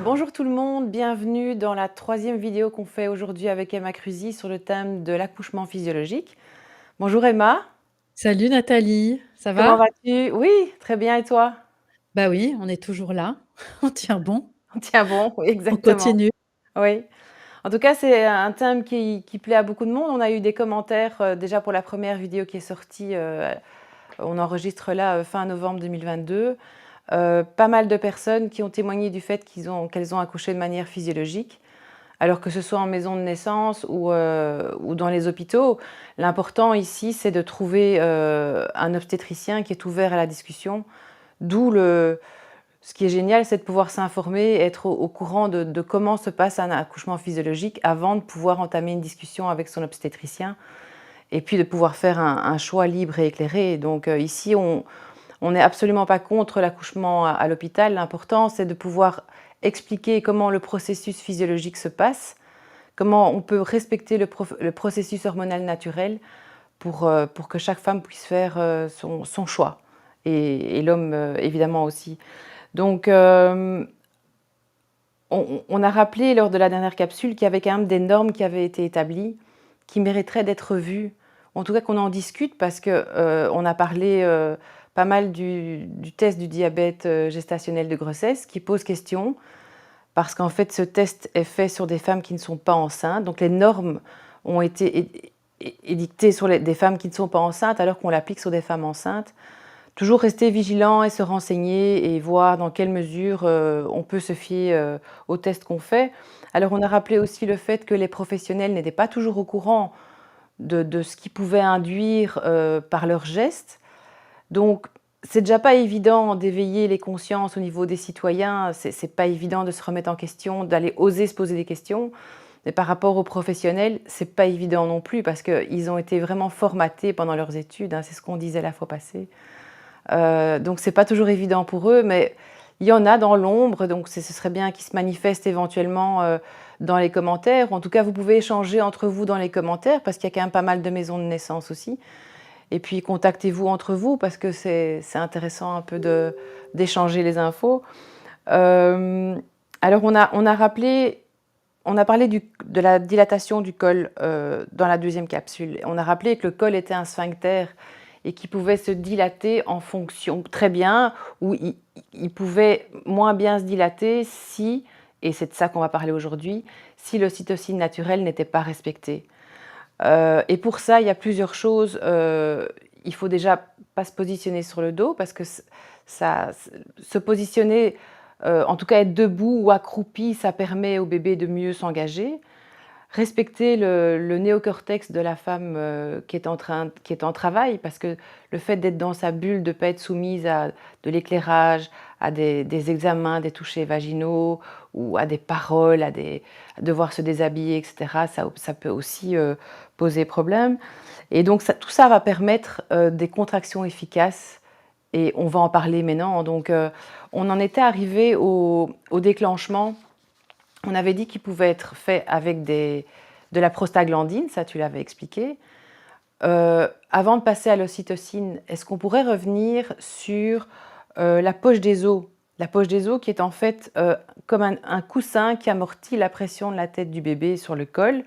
Bonjour tout le monde, bienvenue dans la troisième vidéo qu'on fait aujourd'hui avec Emma Cruzy sur le thème de l'accouchement physiologique. Bonjour Emma, Salut Nathalie, ça comment va? vas-tu? Oui, très bien et toi? Bah oui, on est toujours là, on tient bon, Tiens bon, oui, on exactement. continue. Oui. En tout cas, c'est un thème qui plaît à beaucoup de monde. On a eu des commentaires déjà pour la première vidéo qui est sortie. On enregistre là fin novembre 2022. Pas mal de personnes qui ont témoigné du fait qu'elles ont accouché de manière physiologique. Alors que ce soit en maison de naissance ou dans les hôpitaux, l'important ici, c'est de trouver un obstétricien qui est ouvert à la discussion. D'où ce qui est génial, c'est de pouvoir s'informer, être au courant de comment se passe un accouchement physiologique avant de pouvoir entamer une discussion avec son obstétricien et puis de pouvoir faire un choix libre et éclairé. Donc ici, on n'est absolument pas contre l'accouchement à l'hôpital. L'important, c'est de pouvoir expliquer comment le processus physiologique se passe, comment on peut respecter le processus hormonal naturel pour que chaque femme puisse faire son choix. Et l'homme, évidemment, aussi. Donc, on a rappelé lors de la dernière capsule qu'il y avait quand même des normes qui avaient été établies, qui mériteraient d'être vues. En tout cas, qu'on en discute parce que on a parlé pas mal du test du diabète gestationnel de grossesse qui pose question parce qu'en fait, ce test est fait sur des femmes qui ne sont pas enceintes. Donc les normes ont été édictées sur des femmes qui ne sont pas enceintes alors qu'on l'applique sur des femmes enceintes. Toujours rester vigilant et se renseigner et voir dans quelle mesure on peut se fier aux tests qu'on fait. Alors on a rappelé aussi le fait que les professionnels n'étaient pas toujours au courant de ce qu'ils pouvaient induire par leurs gestes. Donc, c'est déjà pas évident d'éveiller les consciences au niveau des citoyens. C'est pas évident de se remettre en question, d'aller oser se poser des questions. Mais par rapport aux professionnels, c'est pas évident non plus parce qu'ils ont été vraiment formatés pendant leurs études, hein, c'est ce qu'on disait la fois passée. Donc c'est pas toujours évident pour eux, mais il y en a dans l'ombre, donc ce serait bien qu'ils se manifestent éventuellement dans les commentaires. En tout cas, vous pouvez échanger entre vous dans les commentaires parce qu'il y a quand même pas mal de maisons de naissance aussi. Et puis contactez-vous entre vous parce que c'est intéressant un peu d'échanger les infos. Euh, alors on a parlé de la dilatation du col dans la deuxième capsule. On a rappelé que le col était un sphincter et qu'il pouvait se dilater en fonction très bien ou il pouvait moins bien se dilater si, et c'est de ça qu'on va parler aujourd'hui, si l'ocytocine naturelle n'était pas respectée. Et pour ça, il y a plusieurs choses. Il faut déjà pas se positionner sur le dos parce que ça, se positionner, en tout cas être debout ou accroupi, ça permet au bébé de mieux s'engager. Respecter le néocortex de la femme qui est en travail parce que le fait d'être dans sa bulle, de ne pas être soumise à de l'éclairage, à des examens, des touchés vaginaux ou à des paroles, à devoir se déshabiller, etc., ça peut aussi poser problème. Et donc tout ça va permettre des contractions efficaces et on va en parler maintenant. Donc on en était arrivé au déclenchement. On avait dit qu'il pouvait être fait avec de la prostaglandine, ça tu l'avais expliqué. Avant de passer à l'ocytocine, est-ce qu'on pourrait revenir sur la poche des os? La poche des os qui est en fait comme un coussin qui amortit la pression de la tête du bébé sur le col.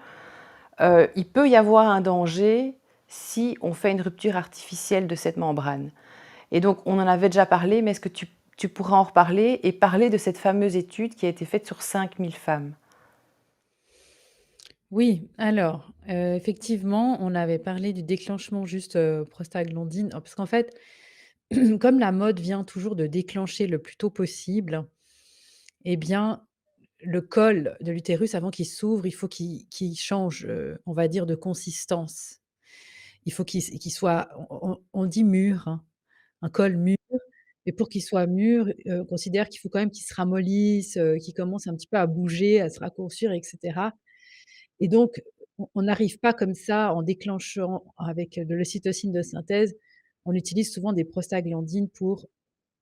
Il peut y avoir un danger si on fait une rupture artificielle de cette membrane. Et donc, on en avait déjà parlé, mais est-ce que tu pourras en reparler et parler de cette fameuse étude qui a été faite sur 5000 femmes? Oui, alors, effectivement, on avait parlé du déclenchement juste, prostaglandine, parce qu'en fait, comme la mode vient toujours de déclencher le plus tôt possible, eh bien, le col de l'utérus, avant qu'il s'ouvre, il faut qu'il change, on va dire, de consistance. Il faut qu'il soit on dit mûr, hein, un col mûr. Et pour qu'il soit mûr, on considère qu'il faut quand même qu'il se ramollisse, qu'il commence un petit peu à bouger, à se raccourcir et cetera. Et donc on n'arrive pas comme ça en déclenchant avec de l'ocytocine de synthèse. On utilise souvent des prostaglandines pour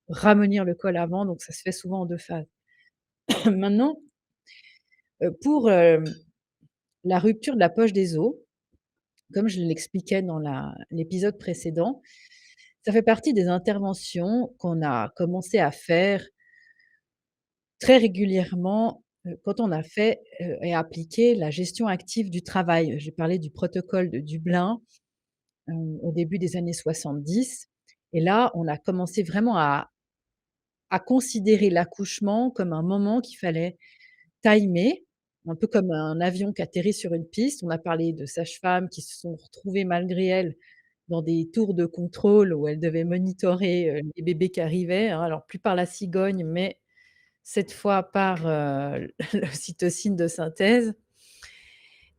ramener le col avant, donc ça se fait souvent en 2 phases. Maintenant, pour, la rupture de la poche des os, comme je l'expliquais dans l'épisode précédent, ça fait partie des interventions qu'on a commencé à faire très régulièrement, quand on a fait, et appliqué la gestion active du travail. J'ai parlé du protocole de Dublin, au début des années 70 et là, on a commencé vraiment à considérer l'accouchement comme un moment qu'il fallait timer, un peu comme un avion qui atterrit sur une piste. On a parlé de sages-femmes qui se sont retrouvées malgré elles dans des tours de contrôle où elles devaient monitorer, les bébés qui arrivaient, hein, alors plus par la cigogne, mais cette fois par, l'ocytocine de synthèse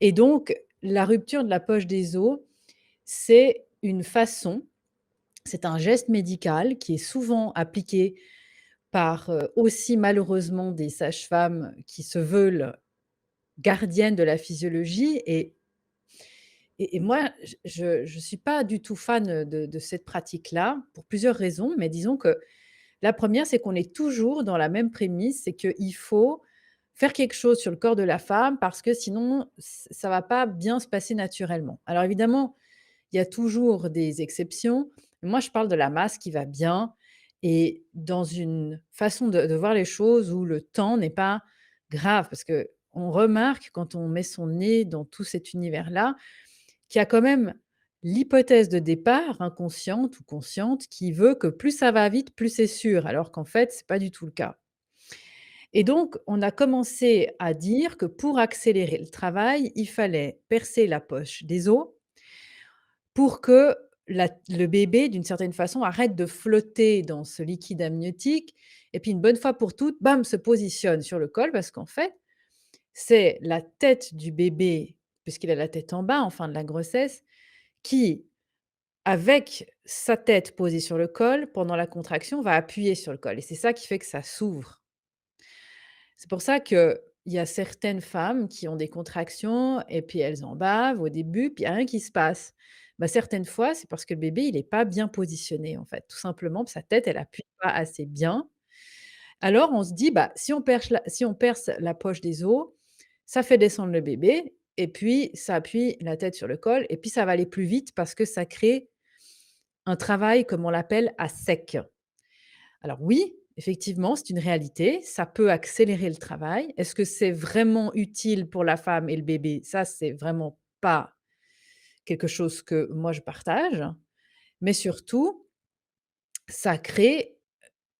et donc la rupture de la poche des os, c'est une façon c'est un geste médical qui est souvent appliqué par, aussi malheureusement des sages-femmes qui se veulent gardiennes de la physiologie et moi je suis pas du tout fan de cette pratique-là pour plusieurs raisons, mais disons que la première, c'est qu'on est toujours dans la même prémisse, c'est qu'il faut faire quelque chose sur le corps de la femme parce que sinon ça va pas bien se passer naturellement. Alors évidemment, il y a toujours des exceptions. Moi, je parle de la masse qui va bien et dans une façon de voir les choses où le temps n'est pas grave. Parce qu'on remarque quand on met son nez dans tout cet univers-là, qu'il y a quand même l'hypothèse de départ, inconsciente ou consciente, qui veut que plus ça va vite, plus c'est sûr, alors qu'en fait, c'est pas du tout le cas. Et donc, on a commencé à dire que pour accélérer le travail, il fallait percer la poche des os pour que le bébé, d'une certaine façon, arrête de flotter dans ce liquide amniotique et puis une bonne fois pour toutes, bam, se positionne sur le col parce qu'en fait, c'est la tête du bébé, puisqu'il a la tête en bas en fin de la grossesse, qui, avec sa tête posée sur le col, pendant la contraction, va appuyer sur le col et c'est ça qui fait que ça s'ouvre. C'est pour ça qu'il y a certaines femmes qui ont des contractions et puis elles en bavent au début, puis il y a rien qui se passe. Bah, certaines fois, c'est parce que le bébé, il est pas bien positionné, en fait, tout simplement, sa tête, elle appuie pas assez bien. Alors on se dit: «Bah, si on perce la poche des os, ça fait descendre le bébé et puis ça appuie la tête sur le col et puis ça va aller plus vite parce que ça crée un travail, comme on l'appelle, à sec». Alors oui, effectivement, c'est une réalité, ça peut accélérer le travail. Est-ce que c'est vraiment utile pour la femme et le bébé? Ça, c'est vraiment pas quelque chose que moi je partage, mais surtout, ça crée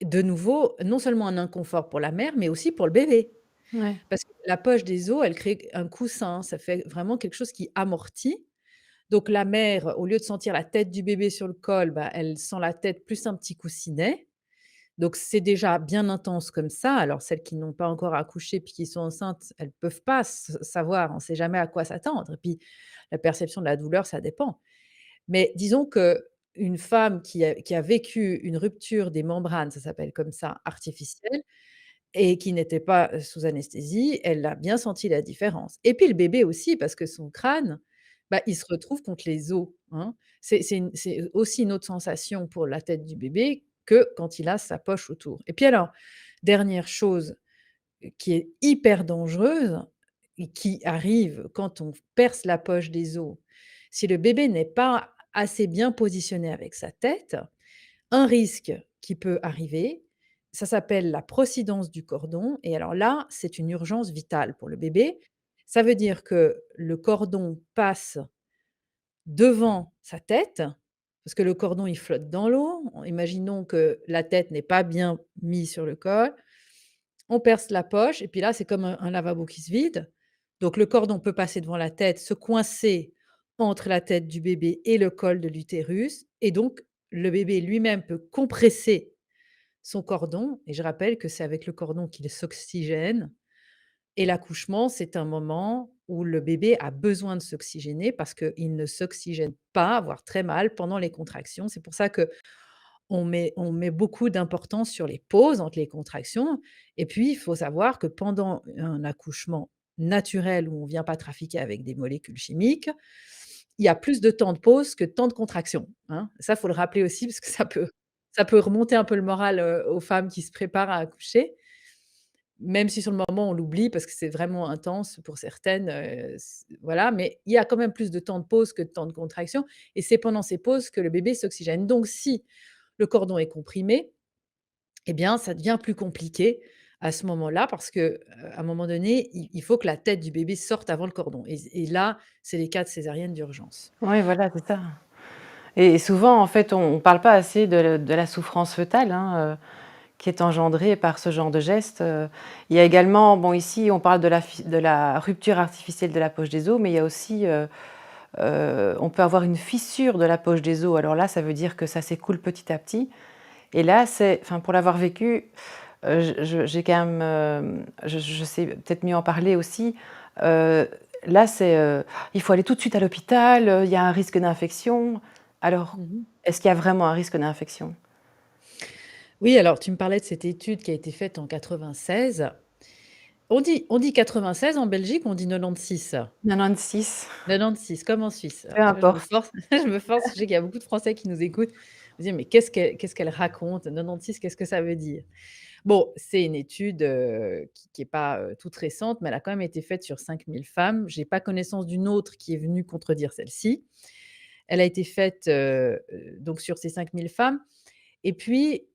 de nouveau non seulement un inconfort pour la mère, mais aussi pour le bébé. Ouais. Parce que la poche des os, elle crée un coussin, ça fait vraiment quelque chose qui amortit. Donc la mère, au lieu de sentir la tête du bébé sur le col, bah, elle sent la tête plus un petit coussinet. Donc c'est déjà bien intense comme ça. Alors celles qui n'ont pas encore accouché puis qui sont enceintes, elles peuvent pas savoir, on ne sait jamais à quoi s'attendre et puis la perception de la douleur, ça dépend. Mais disons qu'une femme qui a vécu une rupture des membranes, ça s'appelle comme ça, artificielle et qui n'était pas, sous anesthésie, elle a bien senti la différence. Et puis le bébé aussi parce que son crâne, bah, il se retrouve contre les os, hein. C'est aussi une autre sensation pour la tête du bébé que quand il a sa poche autour. Et puis alors, dernière chose, qui est hyper dangereuse et qui arrive quand on perce la poche des os, si le bébé n'est pas assez bien positionné avec sa tête, un risque qui peut arriver, ça s'appelle la procidence du cordon et alors là, c'est une urgence vitale pour le bébé. Ça veut dire que le cordon passe devant sa tête, parce que le cordon, il flotte dans l'eau. Imaginons que la tête n'est pas bien mise sur le col. On perce la poche et puis là, c'est comme un lavabo qui se vide. Donc le cordon peut passer devant la tête, se coincer entre la tête du bébé et le col de l'utérus et donc le bébé lui-même peut compresser son cordon et je rappelle que c'est avec le cordon qu'il s'oxygène et l'accouchement, c'est un moment où le bébé a besoin de s'oxygéner parce qu'il ne s'oxygène pas, voire très mal pendant les contractions. C'est pour ça que on met beaucoup d'importance sur les pauses entre les contractions et puis il faut savoir que pendant un accouchement naturel où on ne vient pas trafiquer avec des molécules chimiques, il y a plus de temps de pause que de temps de contraction, hein. Ça, faut le rappeler aussi parce que ça peut remonter un peu le moral, aux femmes qui se préparent à accoucher, même si sur le moment on l'oublie parce que c'est vraiment intense pour certaines, voilà, mais il y a quand même plus de temps de pause que de temps de contraction et c'est pendant ces pauses que le bébé s'oxygène. Donc si le cordon est comprimé, eh bien, ça devient plus compliqué à ce moment-là parce que, à un moment donné, il faut que la tête du bébé sorte avant le cordon et là, c'est les cas de césarienne d'urgence. Oui, voilà, c'est ça. Et souvent, en fait, on parle pas assez de la souffrance fœtale, hein, qui est engendrée par ce genre de geste. Il y a également, bon, ici, on parle de la rupture artificielle de la poche des os, mais il y a aussi, on peut avoir une fissure de la poche des os. Alors là, ça veut dire que ça s'écoule petit à petit. Et là, c'est, enfin, pour l'avoir vécu, j'ai quand même, je sais peut-être mieux en parler aussi. Heu, Là, c'est, il faut aller tout de suite à l'hôpital, il y a un risque d'infection. Alors, Mmh. est-ce qu'il y a vraiment un risque d'infection? Oui, alors tu me parlais de cette étude qui a été faite en 96. On dit 96 en Belgique, on dit 96? 96, 96 comme en Suisse. peu Alors tu vois, je me importe. force je me force, je sais qu'il y a beaucoup de Français qui nous écoutent. Ils me disent: «Mais qu'est-ce qu'elle raconte? 96, qu'est-ce que ça veut dire?» Bon, c'est une étude, qui est pas, toute récente, mais elle a quand même été faite sur 5 000 femmes. J'ai pas connaissance d'une autre qui est venue contredire celle-ci. Elle a été faite, donc sur ces 5 000 femmes et puis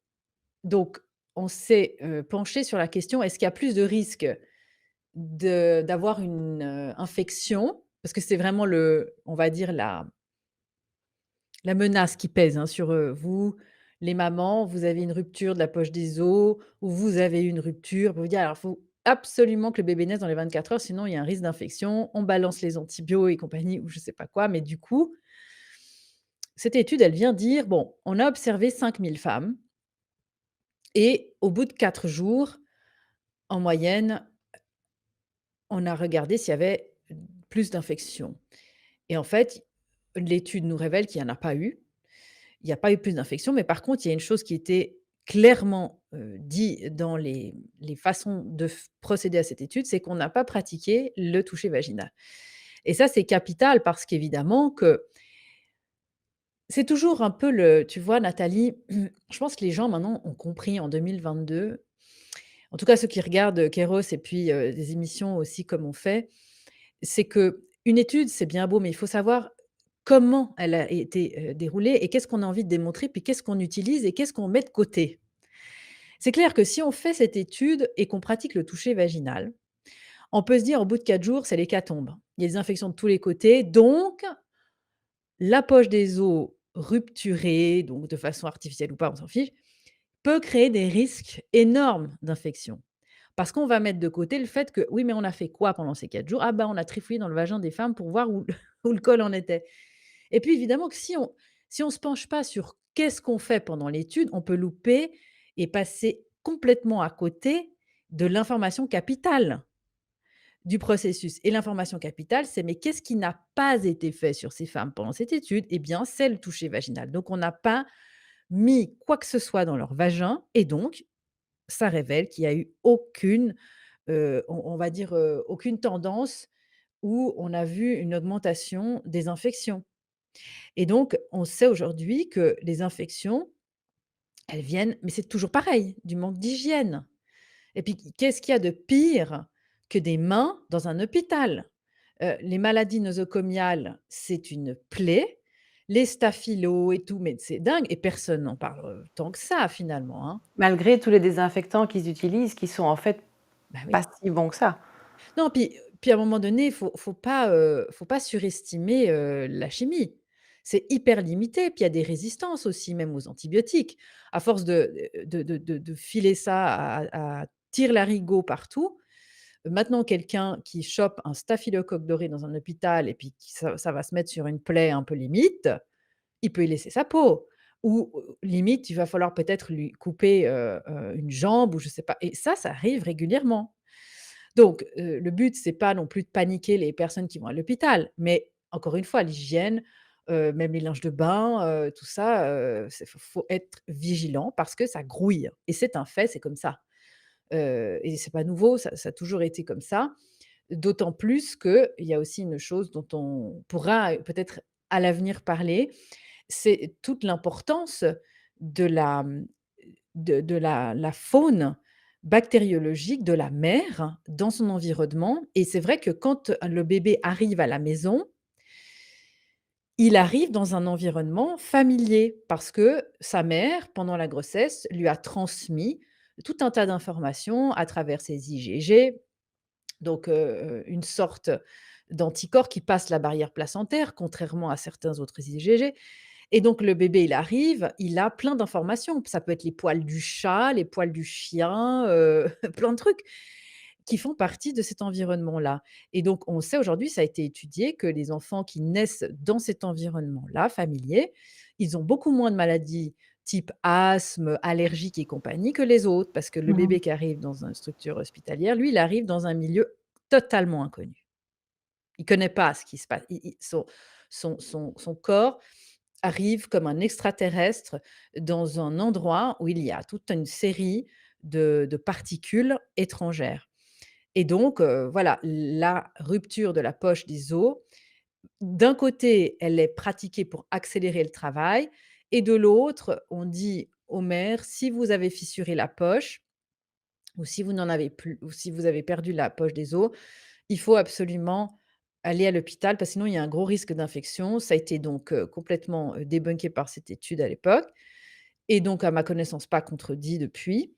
donc on s'est, penché sur la question: est-ce qu'il y a plus de risques d'avoir une, infection? Parce que c'est vraiment on va dire la menace qui pèse, hein, sur, vous, les mamans. Vous avez une rupture de la poche des os ou vous avez eu une rupture. Vous dire: «Alors, il faut absolument que le bébé naisse dans les 24 heures, sinon il y a un risque d'infection. On balance les antibiotiques et compagnie» ou je sais pas quoi. Mais du coup, cette étude, elle vient dire: «Bon, on a observé 5 000 femmes et au bout de 4 jours, en moyenne, on a regardé s'il y avait plus d'infections» et en fait, l'étude nous révèle qu'il y en a pas eu. Il n'y a pas eu plus d'infections, mais par contre, il y a une chose qui était clairement, dit dans les façons de procéder à cette étude, c'est qu'on n'a pas pratiqué le toucher vaginal et ça, c'est capital parce qu'évidemment que c'est toujours un peu tu vois, Nathalie, je pense que les gens maintenant ont compris en 2022, en tout cas ceux qui regardent, Kéros et puis, des émissions aussi comme on fait, c'est qu'une étude, c'est bien beau, mais il faut savoir comment elle a été, déroulée et qu'est-ce qu'on a envie de démontrer, puis qu'est-ce qu'on utilise et qu'est-ce qu'on met de côté. C'est clair que si on fait cette étude et qu'on pratique le toucher vaginal, on peut se dire au bout de 4 jours, c'est l'hécatombe. Il y a des infections de tous les côtés, donc la poche des os rupturée, donc de façon artificielle ou pas, on s'en fiche, peut créer des risques énormes d'infection. Parce qu'on va mettre de côté le fait que: «Oui, mais on a fait quoi pendant ces 4 jours?» «Ah bah, on a trifouillé dans le vagin des femmes pour voir où où le col en était». Et puis évidemment que si on se penche pas sur qu'est-ce qu'on fait pendant l'étude, on peut louper et passer complètement à côté de l'information capitale du processus. Et l'information capitale, c'est: mais qu'est-ce qui n'a pas été fait sur ces femmes pendant cette étude? Eh bien, c'est le toucher vaginal. Donc on n'a pas mis quoi que ce soit dans leur vagin et donc ça révèle qu'il y a eu aucune, on va dire, aucune tendance où on a vu une augmentation des infections. Et donc, on sait aujourd'hui que les infections, elles viennent mais c'est toujours pareil, du manque d'hygiène. Et puis, qu'est-ce qu'il y a de pire que des mains dans un hôpital? Les maladies nosocomiales, c'est une plaie. Les staphylos et tout, mais c'est dingue et personne n'en parle, tant que ça finalement, hein. Malgré tous les désinfectants qu'ils utilisent, qui sont en fait Bah pas oui. si bons que ça. Non, puis à un moment donné, faut pas surestimer, la chimie. C'est hyper limité, puis il y a des résistances aussi, même aux antibiotiques. À force de filer ça à tire-larigot partout, maintenant quelqu'un qui chope un staphylocoque doré dans un hôpital et puis qui ça va se mettre sur une plaie un peu limite, il peut y laisser sa peau ou, limite, il va falloir peut-être lui couper, une jambe ou je sais pas et ça arrive régulièrement. Donc, le but, c'est pas non plus de paniquer les personnes qui vont à l'hôpital, mais encore une fois, l'hygiène, même les linges de bain, tout ça, c'est faut être vigilant parce que ça grouille et c'est un fait, c'est comme ça. Et c'est pas nouveau, ça a toujours été comme ça. D'autant plus qu'il y a aussi une chose dont on pourra, peut-être à l'avenir parler, c'est toute l'importance de la faune bactériologique de la mère dans son environnement et c'est vrai que quand le bébé arrive à la maison, il arrive dans un environnement familier parce que sa mère, pendant la grossesse, lui a transmis tout un tas d'informations à travers ces IgG, donc une sorte d'anticorps qui passe la barrière placentaire, contrairement à certains autres IgG. Et donc le bébé, il arrive, il a plein d'informations. Ça peut être les poils du chat, les poils du chien, plein de trucs qui font partie de cet environnement-là. Et donc on sait aujourd'hui, ça a été étudié, que les enfants qui naissent dans cet environnement-là, familier, ils ont beaucoup moins de maladies type asthme, allergiques et compagnie que les autres. Parce que le Mmh mh. bébé qui arrive dans une structure hospitalière, lui, il arrive dans un milieu totalement inconnu. Il connaît pas ce qui se passe. Son corps arrive comme un extraterrestre dans un endroit où il y a toute une série de particules étrangères. Et donc, voilà, la rupture de la poche des os, d'un côté, elle est pratiquée pour accélérer le travail et de l'autre, on dit aux mères: «Si vous avez fissuré la poche ou si vous n'en avez plus ou si vous avez perdu la poche des os, il faut absolument aller à l'hôpital parce que sinon il y a un gros risque d'infection». Ça a été donc complètement, débunké par cette étude à l'époque et donc à ma connaissance pas contredit depuis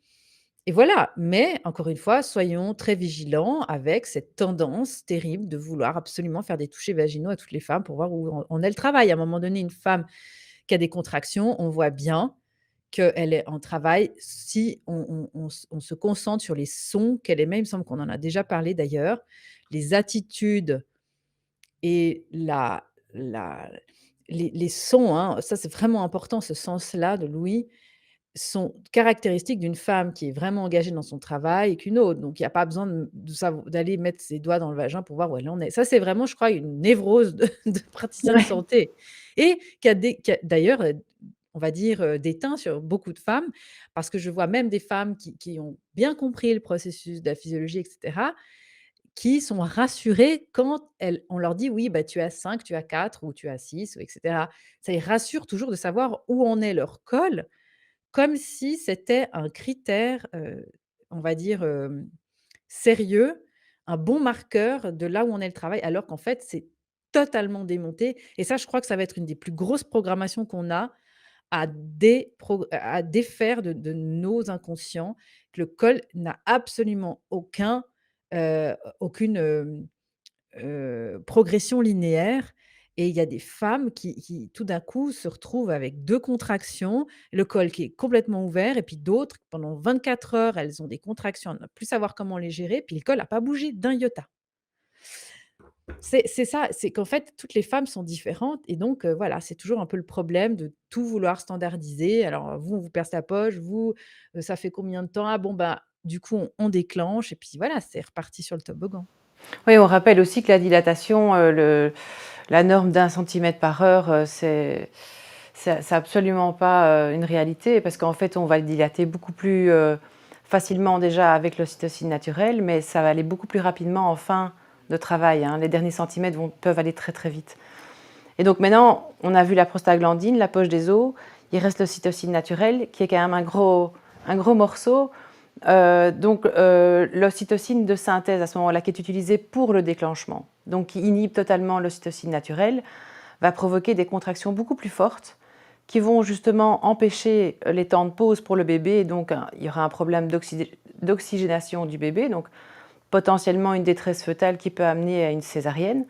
et voilà. Mais encore une fois, soyons très vigilants avec cette tendance terrible de vouloir absolument faire des touchés vaginaux à toutes les femmes pour voir où en est le travail. À un moment donné, une femme qui a des contractions, on voit bien qu'elle est en travail si on se concentre sur les sons qu'elle émet. Il me semble qu'on en a déjà parlé d'ailleurs. Les attitudes et la les sons, hein, ça c'est vraiment important, ce sens-là de l'ouïe, sont caractéristiques d'une femme qui est vraiment engagée dans son travail qu'une autre. Donc il y a pas besoin d'aller mettre ses doigts dans le vagin pour voir où elle en est. Ça, c'est vraiment, je crois, une névrose de praticien de Ouais. santé et qui a d'ailleurs, on va dire, déteint sur beaucoup de femmes parce que je vois même des femmes qui ont bien compris le processus de la physiologie et cetera, qui sont rassurées quand on leur dit: «Oui, bah, tu as 5, tu as 4 ou tu as 6 ou et cetera». Ça les rassure toujours de savoir où en est leur col comme si c'était un critère, on va dire, sérieux, un bon marqueur de là où en est le travail, alors qu'en fait, c'est totalement démonté et ça, je crois que ça va être une des plus grosses programmations qu'on a à défaire de nos inconscients, que le col n'a absolument aucune, progression linéaire et il y a des femmes qui tout d'un coup se retrouvent avec 2 contractions, le col qui est complètement ouvert et puis d'autres pendant 24 heures, elles ont des contractions à ne plus savoir comment les gérer, puis le col a pas bougé d'un iota. C'est ça, c'est qu'en fait toutes les femmes sont différentes et donc voilà, c'est toujours un peu le problème de tout vouloir standardiser. Alors, vous, on vous perce la poche, vous, ça fait combien de temps? Ah bon, bah, du coup, on déclenche et puis voilà, c'est reparti sur le toboggan. Oui, on rappelle aussi que la dilatation, la norme d'1 cm par heure, c'est absolument pas, une réalité parce qu'en fait, on va le dilater beaucoup plus, facilement déjà avec l'ocytocine naturelle, mais ça va aller beaucoup plus rapidement en fin de travail, hein. Les derniers centimètres peuvent aller très, très vite. Et donc maintenant, on a vu la prostaglandine, la poche des os, il reste l'ocytocine naturelle qui est quand même un gros morceau. L'ocytocine de synthèse à ce moment-là qui est utilisée pour le déclenchement, donc qui inhibe totalement l'ocytocine naturelle, va provoquer des contractions beaucoup plus fortes qui vont justement empêcher les temps de pause pour le bébé et donc il y aura un problème d'oxygénation du bébé, donc potentiellement une détresse fœtale qui peut amener à une césarienne.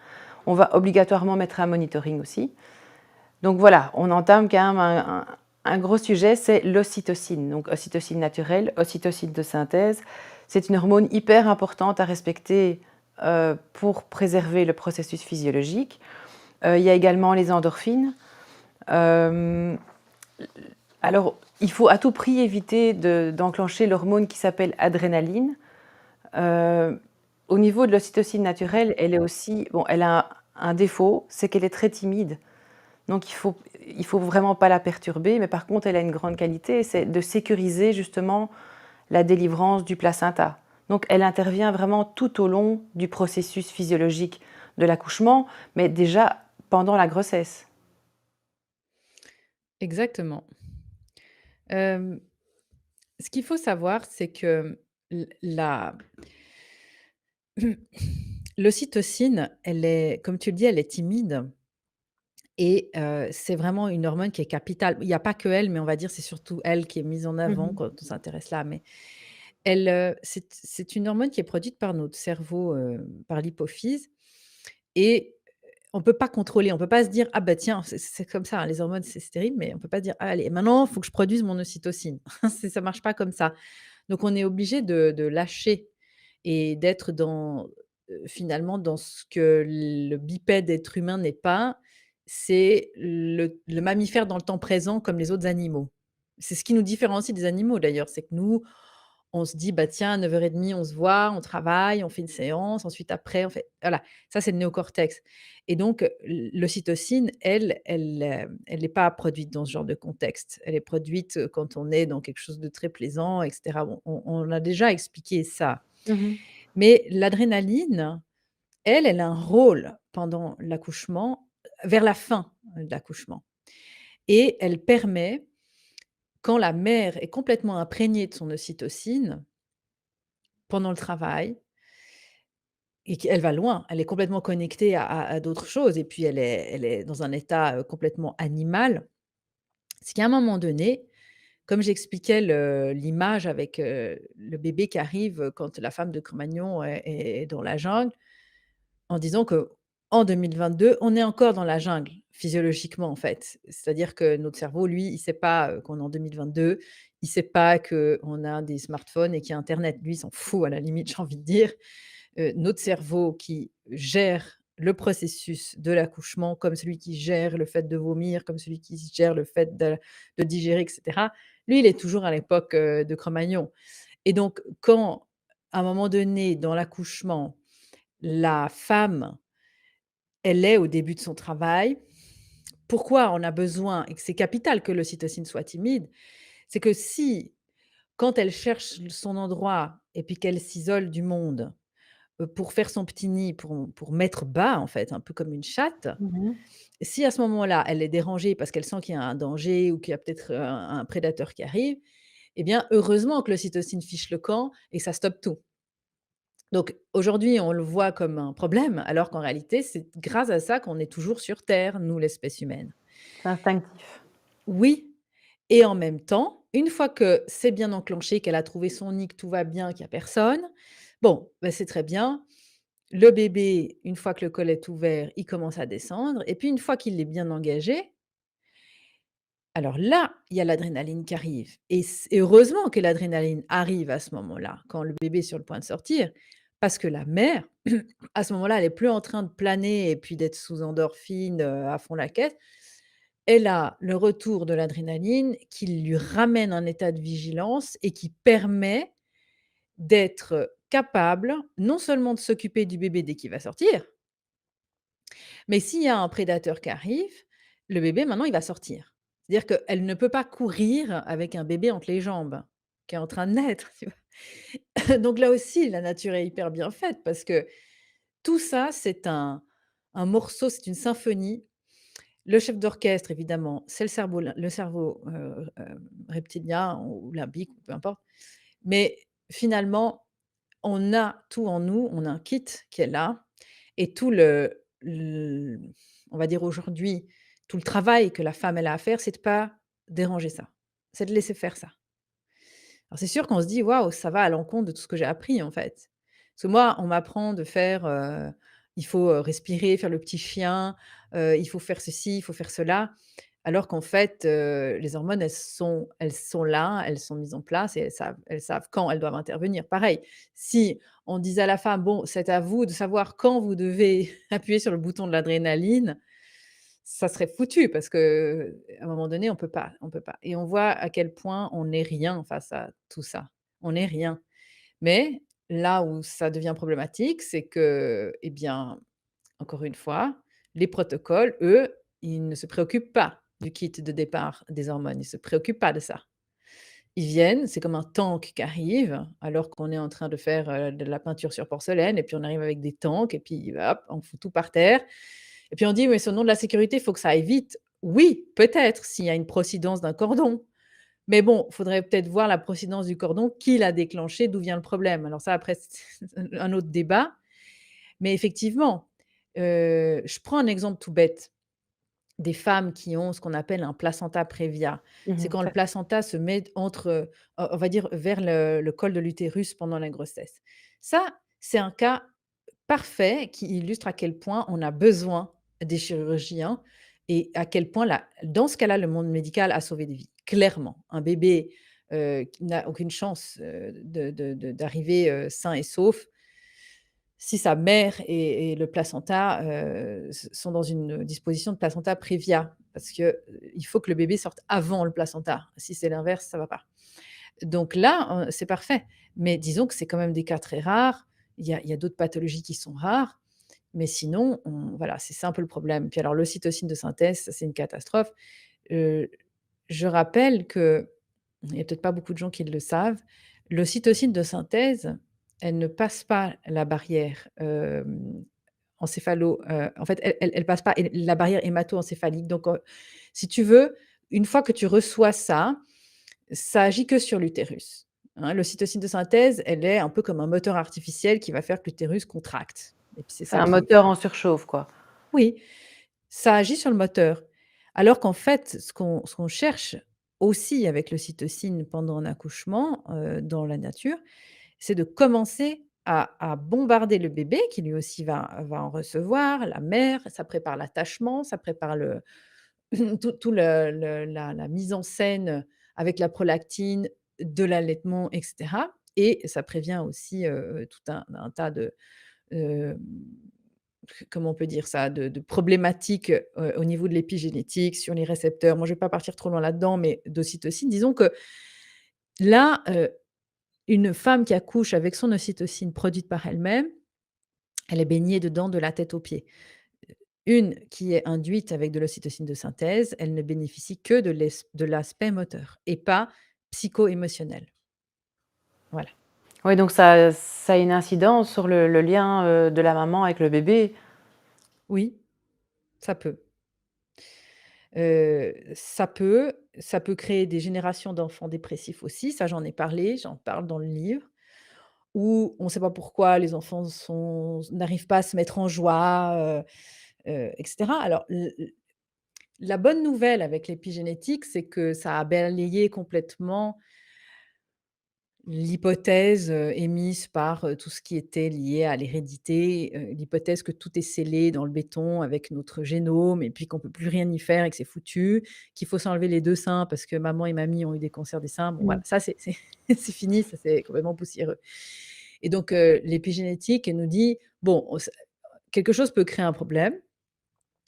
On va obligatoirement mettre un monitoring aussi. Donc voilà, on entame quand même un gros sujet, c'est l'ocytocine. Donc ocytocine naturelle, ocytocine de synthèse. C'est une hormone hyper importante à respecter pour préserver le processus physiologique. Il y a également les endorphines. Euh, alors, il faut à tout prix éviter d'enclencher l'hormone qui s'appelle adrénaline. Euh, Au niveau de l'ocytocine naturelle, elle est aussi, bon, elle a un défaut, c'est qu'elle est très timide. Donc il faut vraiment pas la perturber, mais par contre, elle a une grande qualité, c'est de sécuriser justement la délivrance du placenta. Donc elle intervient vraiment tout au long du processus physiologique de l'accouchement, mais déjà pendant la grossesse. Exactement. Hem, Ce qu'il faut savoir, c'est que la l'ocytocine, elle est, comme tu le dis, elle est timide et c'est vraiment une hormone qui est capitale. Il y a pas que elle, mais on va dire c'est surtout elle qui est mise en Mmh avant mh. quand on s'intéresse là, mais elle, c'est une hormone qui est produite par notre cerveau, par l'hypophyse et on peut pas contrôler. On peut pas se dire: «Ah bah tiens, c'est comme ça, hein, les hormones, c'est terrible», mais on peut pas dire: «Ah allez, maintenant, il faut que je produise mon ocytocine». Ça marche pas comme ça. Donc on est obligé de lâcher et d'être dans, finalement, dans ce que le bipède être humain n'est pas, c'est le mammifère dans le temps présent comme les autres animaux. C'est ce qui nous différencie des animaux d'ailleurs, c'est que nous, on se dit: «Bah tiens, à 9:30 on se voit, on travaille, on fait une séance, ensuite après on fait» voilà, ça c'est le néocortex et donc l'ocytocine, elle n'est pas produite dans ce genre de contexte. Elle est produite, quand on est dans quelque chose de très plaisant et cetera. Bon, on a déjà expliqué ça. Mmh. Mais l'adrénaline, elle a un rôle pendant l'accouchement, vers la fin de l'accouchement et elle permet, quand la mère est complètement imprégnée de son ocytocine, pendant le travail et qu'elle va loin, elle est complètement connectée à d'autres choses et puis elle est dans un état, complètement animal. C'est qu'à un moment donné, comme j'expliquais l'image avec, le bébé qui arrive, quand la femme de Cro-Magnon est dans la jungle, en disant qu'en 2022, on est encore dans la jungle, physiologiquement, en fait. C'est-à-dire que notre cerveau, lui, il sait pas, qu'on est en 2022, il sait pas qu'on a des smartphones et qu'il y a internet. Lui, il s'en fout à la limite, j'ai envie de dire. Notre cerveau qui gère le processus de l'accouchement, comme celui qui gère le fait de vomir, comme celui qui gère le fait de digérer et cetera, lui, il est toujours à l'époque, de Cro-Magnon et donc quand, à un moment donné, dans l'accouchement, la femme, elle est au début de son travail, pourquoi on a besoin et que c'est capital que l'ocytocine soit timide, c'est que si, quand elle cherche son endroit et puis qu'elle s'isole du monde, pour faire son petit nid, pour mettre bas, en fait, un peu comme une chatte. Mmh. Si à ce moment-là, elle est dérangée parce qu'elle sent qu'il y a un danger ou qu'il y a peut-être, un prédateur qui arrive, eh bien, heureusement que l'ocytocine fiche le camp et ça stoppe tout. Donc aujourd'hui, on le voit comme un problème, alors qu'en réalité, c'est grâce à ça qu'on est toujours sur terre, nous, l'espèce humaine. C'est instinctif. Oui et en même temps, une fois que c'est bien enclenché, qu'elle a trouvé son nid, que tout va bien, qu'il y a personne, bon, bah, c'est très bien. Le bébé, une fois que le col est ouvert, il commence à descendre et puis une fois qu'il est bien engagé, alors là, il y a l'adrénaline qui arrive et heureusement que l'adrénaline arrive à ce moment-là, quand le bébé est sur le point de sortir, parce que la mère, à ce moment-là, elle est plus en train de planer et puis d'être sous endorphine, à fond la caisse. Elle a le retour de l'adrénaline qui lui ramène un état de vigilance et qui permet d'être capable, non seulement de s'occuper du bébé dès qu'il va sortir, mais s'il y a un prédateur qui arrive, le bébé maintenant il va sortir. C'est-à-dire qu'elle ne peut pas courir avec un bébé entre les jambes, qui est en train de naître, tu vois? Donc là aussi, la nature est hyper bien faite parce que tout ça, c'est un morceau, c'est une symphonie. Le chef d'orchestre évidemment, c'est le cerveau, reptilien ou limbique ou peu importe. Mais finalement, on a tout en nous, on a un kit qui est là et tout on va dire aujourd'hui, tout le travail que la femme elle a à faire, c'est de pas déranger ça. C'est de laisser faire ça. Alors c'est sûr qu'on se dit: «Waouh, ça va à l'encontre de tout ce que j'ai appris en fait». Parce que moi, on m'apprend de faire, il faut, respirer, faire le petit chien, il faut faire ceci, il faut faire cela. Alors qu'en fait, les hormones, elles sont là, elles sont mises en place et elles savent quand elles doivent intervenir. Pareil, si on disait à la femme: «Bon, c'est à vous de savoir quand vous devez appuyer sur le bouton de l'adrénaline», ça serait foutu parce qu'à un moment donné, on peut pas et on voit à quel point on n'est rien face à tout ça. On n'est rien. Mais là où ça devient problématique, c'est que, eh bien, encore une fois, les protocoles, eux, ils ne se préoccupent pas du kit de départ des hormones. Ils se préoccupent pas de ça. Ils viennent, c'est comme un tank qui arrive, alors qu'on est en train de faire, de la peinture sur porcelaine et puis on arrive avec des tanks et puis hop, on fout tout par terre et puis on dit: «Mais c'est au nom de la sécurité, il faut que ça aille vite». Oui, peut-être s'il y a une procidence d'un cordon, mais bon, il faudrait peut-être voir la procidence du cordon, qui l'a déclenché, d'où vient le problème. Alors ça après c'est un autre débat, mais effectivement, je prends un exemple tout bête. des femmes qui ont ce qu'on appelle un placenta prévia. C'est Mmh. quand le Ça placenta se met entre, on va dire vers le col de l'utérus pendant la grossesse. Ça, c'est un cas parfait qui illustre à quel point on a besoin des chirurgiens et à quel point dans ce cas-là, le monde médical a sauvé des vies. Clairement, un bébé, qui n'a aucune chance, d'arriver, sain et sauf si sa mère et le placenta, sont dans une disposition de placenta prévia. Parce que, il faut que le bébé sorte avant le placenta. Si c'est l'inverse, ça va pas. Donc là, c'est parfait. Mais disons que c'est quand même des cas très rares. Il y a d'autres pathologies qui sont rares, mais sinon, voilà, c'est ça un peu le problème. Puis alors l'ocytocine de synthèse, ça c'est une catastrophe. Heu, je rappelle qu'il y a peut-être pas beaucoup de gens qui le savent, l'ocytocine de synthèse, elle ne passe pas la barrière, en fait, elle passe pas la barrière hémato-encéphalique. Donc, si tu veux, une fois que tu reçois ça, ça agit que sur l'utérus, hein. L'ocytocine de synthèse, elle est un peu comme un moteur artificiel qui va faire que l'utérus contracte et puis c'est c'est ça un qui moteur en surchauffe, quoi. oui, ça agit sur le moteur. Alors qu'en fait, ce qu'on cherche aussi avec l'ocytocine pendant un accouchement, dans la nature, c'est de commencer à bombarder le bébé qui lui aussi va en recevoir, la mère, ça prépare l'attachement, ça prépare le tout la mise en scène avec la prolactine, de l'allaitement et cetera et ça prévient aussi, tout un tas de, hem, comment on peut dire ça? De problématiques, au niveau de l'épigénétique, sur les récepteurs. Moi, je ne vais pas partir trop loin là-dedans, mais d'ocytocine, disons que là, une femme qui accouche avec son ocytocine produite par elle-même, elle est baignée dedans de la tête aux pieds. Une qui est induite avec de l'ocytocine de synthèse, elle ne bénéficie que de l'aspect moteur et pas psycho-émotionnel. Voilà. Oui, donc ça a une incidence sur le lien, de la maman avec le bébé? Oui, ça peut. Ça peut créer des générations d'enfants dépressifs aussi, ça j'en ai parlé, j'en parle dans le livre, où on ne sait pas pourquoi les enfants n'arrivent pas à se mettre en joie, et cetera. Alors la bonne nouvelle avec l'épigénétique, c'est que ça a balayé complètement l'hypothèse, émise par, tout ce qui était lié à l'hérédité, l'hypothèse que tout est scellé dans le béton avec notre génome et puis qu'on peut plus rien y faire et que c'est foutu, qu'il faut s'enlever les 2 seins parce que maman et mamie ont eu des cancers des seins. Bon voilà, Mmh. ça c'est c'est fini, ça c'est complètement poussiéreux et donc l'épigénétique, elle nous dit: «Bon, quelque chose peut créer un problème,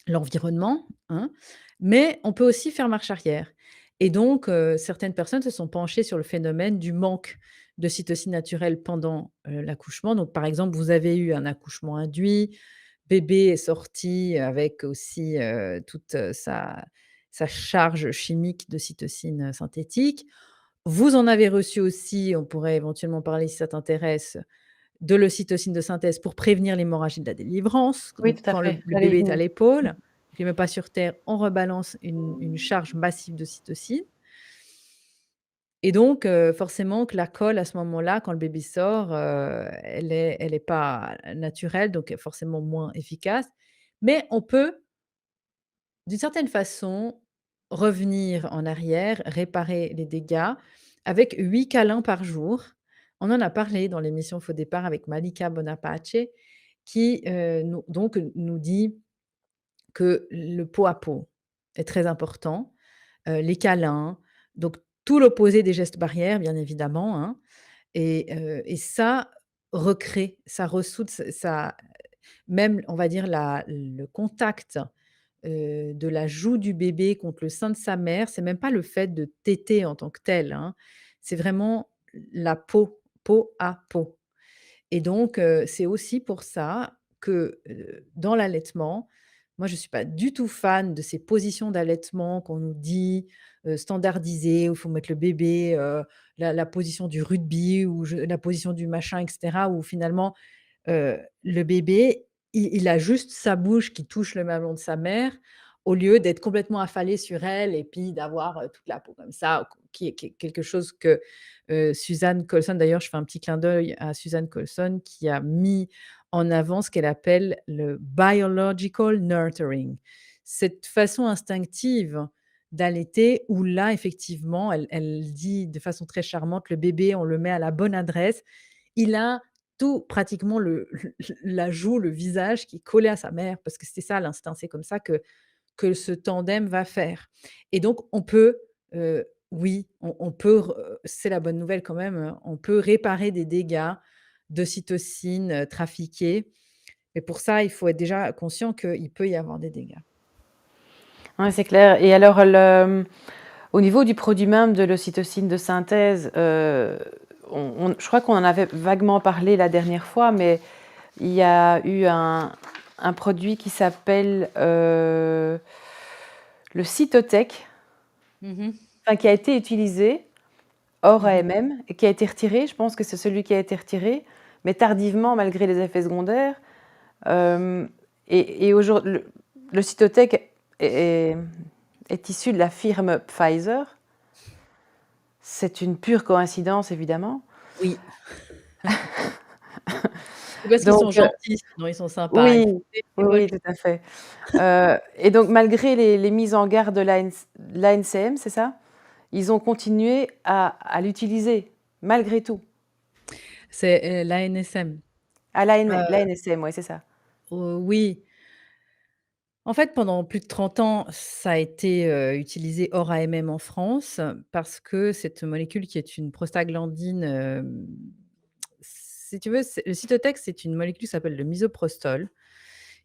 l'environnement, hein, mais on peut aussi faire marche arrière et donc certaines personnes se sont penchées sur le phénomène du manque de cytocine naturelle pendant, l'accouchement. Donc par exemple, vous avez eu un accouchement induit, bébé est sorti avec aussi, toute, sa charge chimique de cytocine, synthétique. Vous en avez reçu aussi, on pourrait éventuellement parler si ça t'intéresse, de l'ocytocine de synthèse pour prévenir l'hémorragie de la délivrance. Oui, Donc tout à quand le fait, le j'allais y bébé est à venir. l'épaule, qu'il est même pas sur terre, on rebalance une charge massive de cytocine et donc forcément que la colle à ce moment-là, quand le bébé sort, elle est pas naturelle, donc forcément moins efficace. Mais on peut, d'une certaine façon, revenir en arrière, réparer les dégâts avec 8 câlins par jour. On en a parlé dans l'émission Faux départ avec Malika Bonapace qui, nous dit que le pot à pot est très important, les câlins, donc tout l'opposé des gestes barrières bien évidemment, hein et ça recrée, ça ressoude, ça même on va dire le contact, de la joue du bébé contre le sein de sa mère, c'est même pas le fait de téter en tant que tel, hein, c'est vraiment la peau, peau à peau. Et donc, c'est aussi pour ça que, dans l'allaitement, moi je ne suis pas du tout fan de ces positions d'allaitement qu'on nous dit, standardisées, où il faut mettre le bébé, la position du rugby ou la position du machin et cetera, où finalement, le bébé, il a juste sa bouche qui touche le mamelon de sa mère, au lieu d'être complètement affalé sur elle et puis d'avoir, toute la peau comme ça, qui est quelque chose que, Suzanne Colson d'ailleurs, je fais un petit clin d'œil à Suzanne Colson qui a mis en avant ce qu'elle appelle le biological nurturing. cette façon instinctive d'allaiter où là, effectivement, elle dit de façon très charmante: «Le bébé, on le met à la bonne adresse». Il a tout pratiquement la joue, le visage qui est collé à sa mère parce que c'est ça l'instinct, c'est comme ça que ce tandem va faire et donc on peut, oui, on peut c'est la bonne nouvelle quand même, on peut réparer des dégâts d'ocytocine, trafiquée, mais pour ça, il faut être déjà conscient qu'il peut y avoir des dégâts. Ouais, c'est clair. Et alors, au niveau du produit même de l'ocytocine de synthèse, je crois qu'on en avait vaguement parlé la dernière fois, mais il y a eu un produit qui s'appelle le Cytotec, Mmh. enfin, qui a été utilisé hors Mmh. AMM et qui a été retiré. Je pense que c'est celui qui a été retiré, mais tardivement, malgré les effets secondaires. Euh, et aujourd'hui, le Cytotec est issu de la firme Pfizer. C'est une pure coïncidence, évidemment. Oui. C'est parce qu'ils sont Donc, gentils, sinon ils sont sympas. Il oui, faut oui, oui, tout à fait. Et donc, malgré les mises en garde de l'ANCM, c'est ça? Ils ont continué à l'utiliser, malgré tout. c'est, l'ANSM. À Heu, l'ANSM, oui, c'est ça. oui. En fait, pendant plus de 30 ans, ça a été, utilisé hors AMM en France parce que cette molécule qui est une prostaglandine, si tu veux, le Cytotec, c'est une molécule qui s'appelle le misoprostol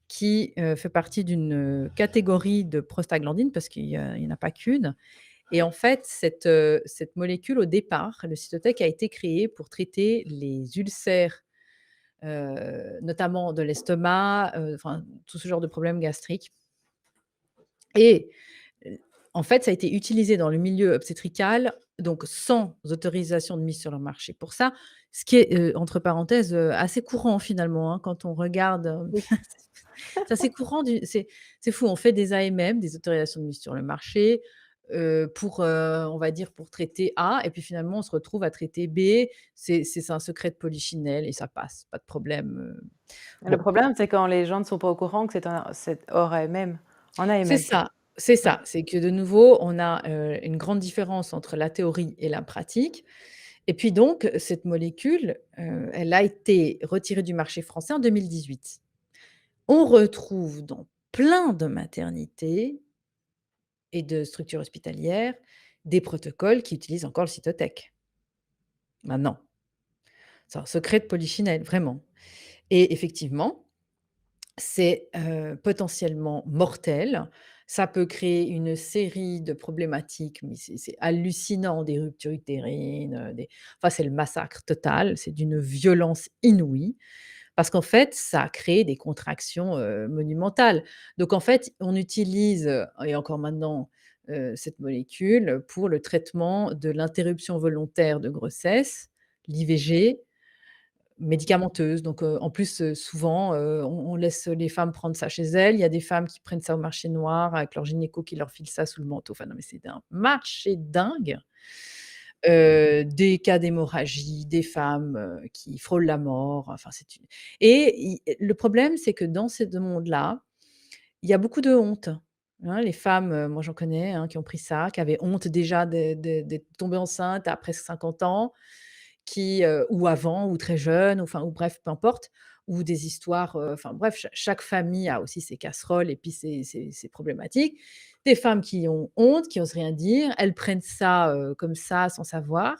qui, fait partie d'une, catégorie de prostaglandines parce il y en a pas qu'une et en fait, cette molécule, au départ, le Cytotec a été créé pour traiter les ulcères, notamment de l'estomac, enfin, tout ce genre de problèmes gastriques et en fait, ça a été utilisé dans le milieu obstétrical, donc sans autorisation de mise sur le marché. Pour ça, ce qui est, entre parenthèses, assez courant finalement, hein, quand on regarde, Oui. c'est assez courant c'est fou, on fait des AMM, des autorisations de mise sur le marché, pour, on va dire pour traiter A et puis finalement on se retrouve à traiter B. C'est un secret de polichinelle et ça passe, pas de problème, Le bon. problème, c'est quand les gens ne sont pas au courant que c'est hors AMM, en AMM. C'est Ouais. ça, c'est que de nouveau, on a, une grande différence entre la théorie et la pratique et puis donc cette molécule, elle a été retirée du marché français en 2018. On retrouve dans plein de maternités et de structures hospitalières des protocoles qui utilisent encore le Cytotec. Maintenant, c'est un secret de polichinelle, vraiment et effectivement, c'est, potentiellement mortel. Ça peut créer une série de problématiques, mais c'est hallucinant, des ruptures utérines, des enfin, c'est le massacre total, c'est d'une violence inouïe parce qu'en fait, ça a créé des contractions, monumentales. Donc en fait, on utilise, et encore maintenant, cette molécule pour le traitement de l'interruption volontaire de grossesse, l'IVG, médicamenteuse, donc en plus, souvent, on laisse les femmes prendre ça chez elles. Il y a des femmes qui prennent ça au marché noir avec leur gynéco qui leur file ça sous le manteau. Enfin non, mais c'est un marché dingue. Des cas d'hémorragie, des femmes, qui frôlent la mort, enfin c'est une et le problème, c'est que dans ces 2 mondes-là, il y a beaucoup de honte, hein. Les femmes, moi j'en connais, hein, qui ont pris ça, qui avaient honte déjà d'être tombées enceintes à presque 50 ans, qui, ou avant ou très jeunes, enfin ou bref, peu importe, ou des histoires, enfin bref, chaque famille a aussi ses casseroles et puis ses problématiques. Des femmes qui ont honte, qui osent rien dire, elles prennent ça, comme ça sans savoir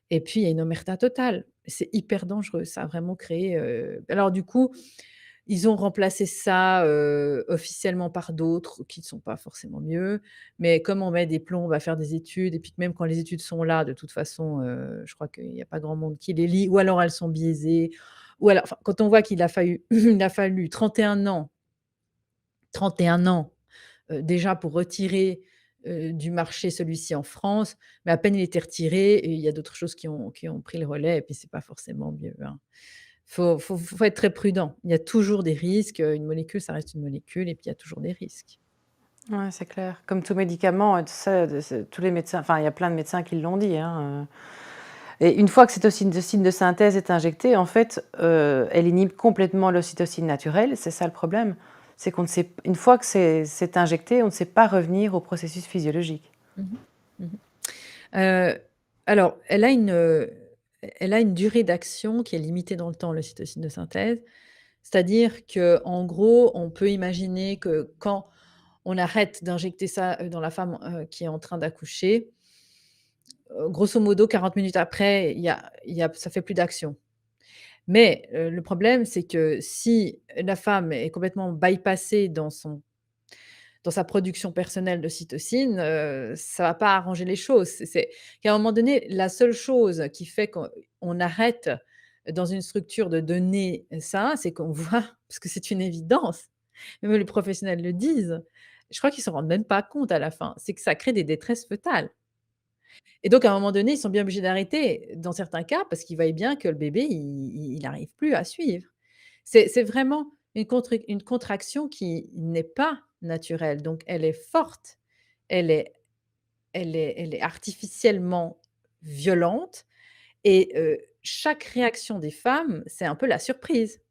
et puis il y a une omerta totale. C'est hyper dangereux, ça a vraiment créé, alors du coup, ils ont remplacé ça, officiellement par d'autres qui ne sont pas forcément mieux, mais comme on met des plombs à faire des études et puis que même quand les études sont là, de toute façon, je crois qu'il y a pas grand monde qui les lit ou alors elles sont biaisées ou alors enfin, quand on voit qu'il a fallu il a fallu 31 ans, 31 ans, déjà pour retirer, du marché celui-ci en France, mais à peine il était retiré et il y a d'autres choses qui ont pris le relais et puis c'est pas forcément mieux, hein. Faut être très prudent. Il y a toujours des risques, une molécule, ça reste une molécule et puis il y a toujours des risques. Ouais, c'est clair. Comme tout médicament, ça, tous les médecins, enfin, il y a plein de médecins qui l'ont dit, hein. Et une fois que cette ocytocine de synthèse est injectée, en fait, elle inhibe complètement l'ocytocine naturelle. C'est ça le problème. C'est qu'on ne sait une fois que c'est injecté, on ne sait pas revenir au processus physiologique. Mmh mh. Mmh. Heu, alors elle a une durée d'action qui est limitée dans le temps, l'ocytocine de synthèse. C'est-à-dire qu'en gros, on peut imaginer que quand on arrête d'injecter ça, dans la femme, qui est en train d'accoucher, grosso modo 40 minutes après, il y a ça fait plus d'action. Mais, le problème, c'est que si la femme est complètement bypassée dans sa production personnelle de cytocine, ça va pas arranger les choses. C'est qu'à un moment donné, la seule chose qui fait qu'on arrête dans une structure de donner ça, c'est qu'on voit parce que c'est une évidence, même les professionnels le disent, je crois qu'ils ne s'en rendent même pas compte à la fin, c'est que ça crée des détresses fœtales et donc à un moment donné, ils sont bien obligés d'arrêter dans certains cas parce qu'ils voient bien que le bébé, il n'arrive plus à suivre. C'est vraiment une contraction qui n'est pas naturelle, donc elle est forte, elle est elle est artificiellement violente et chaque réaction des femmes, c'est un peu la surprise.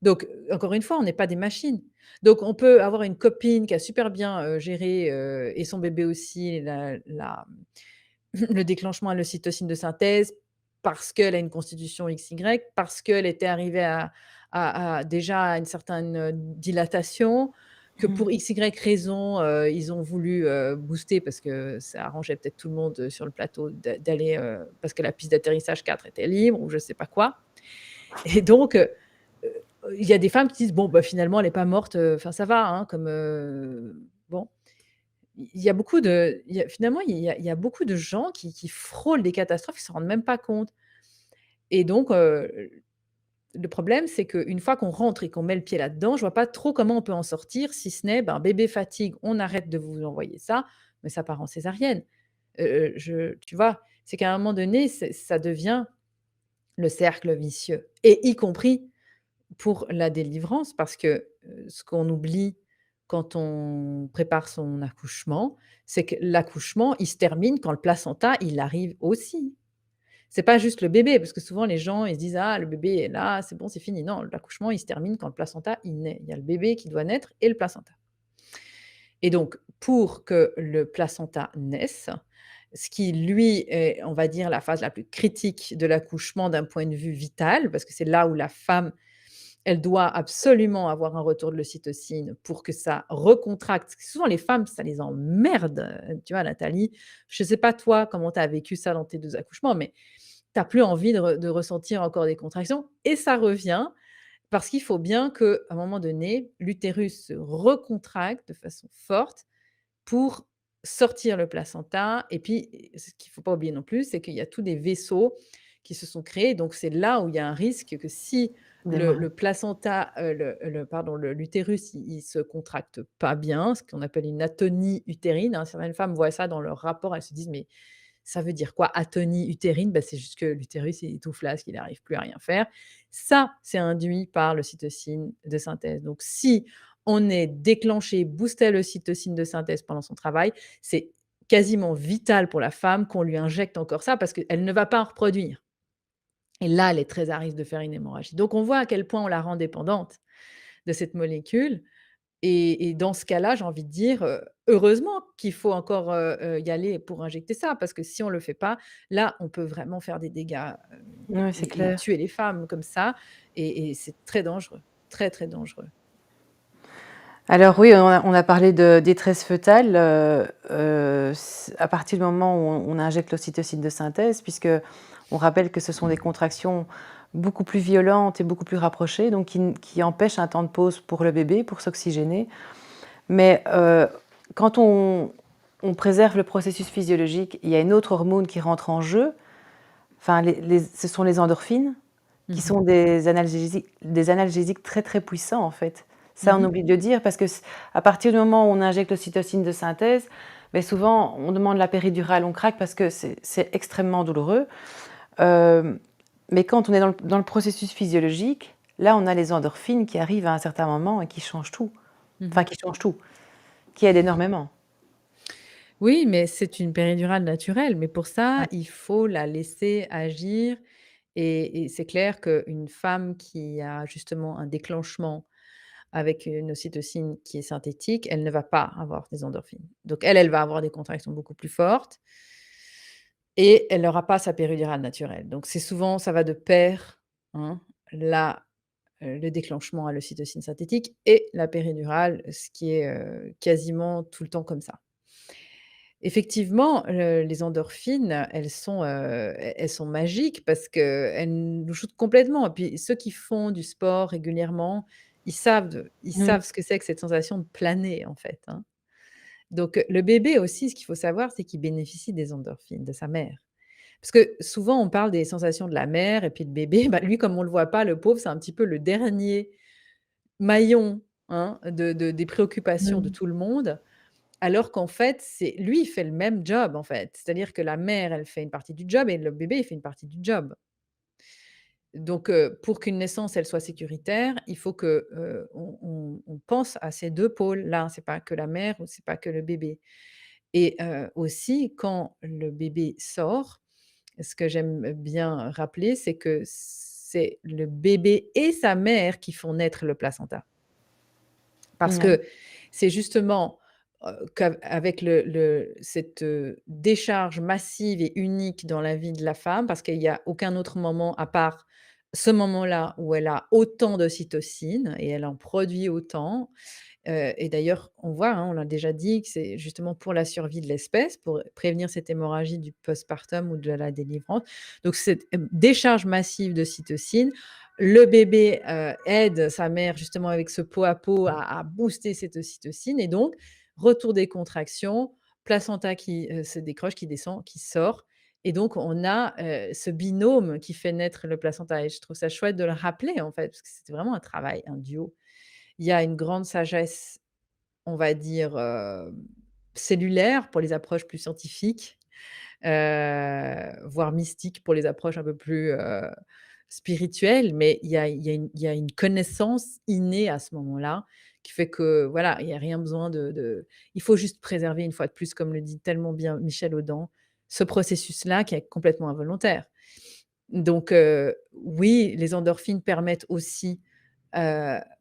Donc encore une fois, on n'est pas des machines. Donc on peut avoir une copine qui a super bien, géré, et son bébé aussi le déclenchement à l'ocytocine de synthèse parce qu'elle a une constitution XY, parce qu'elle était arrivée à déjà à une certaine, dilatation, que Mmh. pour XY raison, ils ont voulu, booster parce que ça arrangeait peut-être tout le monde, sur le plateau d'aller, parce que la piste d'atterrissage 4 était libre ou je sais pas quoi et donc il y a des femmes qui disent: «Bon, bah, finalement elle est pas morte, enfin ça va, hein, comme, bon». Il y a beaucoup de il y a finalement, il y a beaucoup de gens qui frôlent des catastrophes, ils s'en rendent même pas compte et donc le problème, c'est qu'une fois qu'on rentre et qu'on met le pied là-dedans, je vois pas trop comment on peut en sortir si ce n'est, ben, bébé fatigue, on arrête de vous envoyer ça, mais ça part en césarienne. Je tu vois? C'est qu'à un moment donné, ça devient le cercle vicieux et y compris pour la délivrance parce que, ce qu'on oublie quand on prépare son accouchement, c'est que l'accouchement, il se termine quand le placenta, il arrive aussi. C'est pas juste le bébé, parce que souvent les gens, ils se disent: «Ah, le bébé est là, c'est bon, c'est fini». Non, l'accouchement, il se termine quand le placenta, il naît. Il y a le bébé qui doit naître et le placenta et donc pour que le placenta naisse, ce qui lui est, on va dire, la phase la plus critique de l'accouchement d'un point de vue vital, parce que c'est là où la femme elle doit absolument avoir un retour de l'ocytocine pour que ça recontracte. Parce que souvent les femmes, ça les emmerde, tu vois Nathalie? Je ne sais pas toi comment tu as vécu ça dans tes 2 accouchements, mais tu as plus envie de ressentir encore des contractions et ça revient parce qu'il faut bien qu'à un moment donné, l'utérus se recontracte de façon forte pour sortir le placenta et puis, ce qu'il ne faut pas oublier non plus, c'est qu'il y a tous des vaisseaux qui se sont créés, donc c'est là où il y a un risque que si le placenta, l'utérus, il se contracte pas bien, ce qu'on appelle une atonie utérine, hein. Certaines femmes voient ça dans leur rapport, elles se disent: «Mais ça veut dire quoi atonie utérine?» Bah, c'est juste que l'utérus, il est tout flasque, il n'arrive plus à rien faire. Ça, c'est induit par l'ocytocine de synthèse. Donc si on est déclenché, boosté à l'ocytocine de synthèse pendant son travail, c'est quasiment vital pour la femme qu'on lui injecte encore ça parce qu'elle ne va pas en reproduire et là, elle est très à risque de faire une hémorragie. Donc on voit à quel point on la rend dépendante de cette molécule et dans ce cas-là, j'ai envie de dire, heureusement qu'il faut encore, y aller pour injecter ça parce que si on le fait pas, là, on peut vraiment faire des dégâts, Oui, c'est et clair. tuer les femmes comme ça et c'est très dangereux, très, très dangereux. Alors oui, on a parlé de détresse fœtale, s à partir du moment où on injecte l'ocytocine de synthèse, puisque on rappelle que ce sont des contractions beaucoup plus violentes et beaucoup plus rapprochées, donc qui empêchent un temps de pause pour le bébé, pour s'oxygéner. Mais quand on préserve le processus physiologique, il y a une autre hormone qui rentre en jeu, enfin ce sont les endorphines, qui Mmh mh. sont des analgésiques très, très puissants, en fait. Ça, on Mmh. oublie de le dire parce que à partir du moment où on injecte l'ocytocine de synthèse, beh, souvent, on demande la péridurale, on craque parce que c'est extrêmement douloureux. Hem, mais quand on est dans le processus physiologique, là, on a les endorphines qui arrivent à un certain moment et qui changent tout. Mmh. Enfin, qui changent tout, qui aident énormément. Oui, mais c'est une péridurale naturelle, mais pour ça, Ouais. il faut la laisser agir et c'est clair qu'une femme qui a justement un déclenchement avec une ocytocine qui est synthétique, elle ne va pas avoir des endorphines. Donc elle va avoir des contractions beaucoup plus fortes et elle n'aura pas sa péridurale naturelle. Donc c'est souvent ça va de pair, hein, la le déclenchement à l'ocytocine synthétique et la péridurale, ce qui est, quasiment tout le temps comme ça. Effectivement, les endorphines, elles sont magiques parce qu'elles nous shootent complètement et puis ceux qui font du sport régulièrement, ils Mmh. savent ce que c'est que cette sensation de planer, en fait, hein. Donc, le bébé aussi, ce qu'il faut savoir, c'est qu'il bénéficie des endorphines de sa mère. Parce que souvent, on parle des sensations de la mère et puis le bébé, bah, lui, comme on le voit pas, le pauvre, c'est un petit peu le dernier maillon, hein, des préoccupations de Mmh. tout le monde. Alors qu'en fait, c'est lui, il fait le même job, en fait. C'est-à-dire que la mère, elle fait une partie du job et le bébé, il fait une partie du job. Donc, pour qu'une naissance, elle soit sécuritaire, il faut que, on pense à ces 2 pôles-là. C'est pas que la mère ou c'est pas que le bébé et aussi quand le bébé sort, ce que j'aime bien rappeler, c'est que c'est le bébé et sa mère qui font naître le placenta. Parce Ouais. que c'est justement, qu'avec cette, décharge massive et unique dans la vie de la femme, parce qu'il y a aucun autre moment à part ce moment-là où elle a autant d'ocytocine et elle en produit autant, et d'ailleurs on voit, hein, on l'a déjà dit que c'est justement pour la survie de l'espèce, pour prévenir cette hémorragie du postpartum ou de la délivrance. Donc cette, décharge massive de cytocine, le bébé, aide sa mère justement avec ce pot à pot à booster cette ocytocine et donc retour des contractions, placenta qui, se décroche, qui descend, qui sort et donc on a, ce binôme qui fait naître le placenta et je trouve ça chouette de le rappeler en fait, parce que c'était vraiment un travail, un duo. Il y a une grande sagesse, on va dire, cellulaire pour les approches plus scientifiques, voire mystiques pour les approches un peu plus, spirituelles, mais il y a une connaissance innée à ce moment-là qui fait que, voilà, il y a rien besoin de il faut juste préserver une fois de plus, comme le dit tellement bien Michel Audin, ce processus-là qui est complètement involontaire. Donc oui, les endorphines permettent aussi,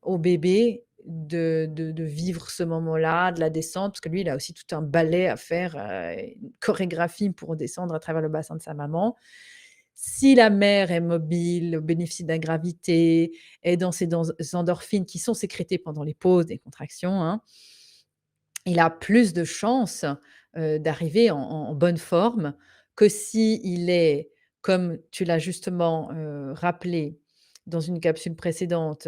au bébé de vivre ce moment-là, de la descente, parce que lui, il a aussi tout un ballet à faire, une chorégraphie pour descendre à travers le bassin de sa maman. Si la mère est mobile, bénéficie de la gravité, est dans ces endorphines qui sont sécrétées pendant les pauses des contractions, hein, il a plus de chances, d'arriver en bonne forme que si il est, comme tu l'as justement, rappelé dans une capsule précédente,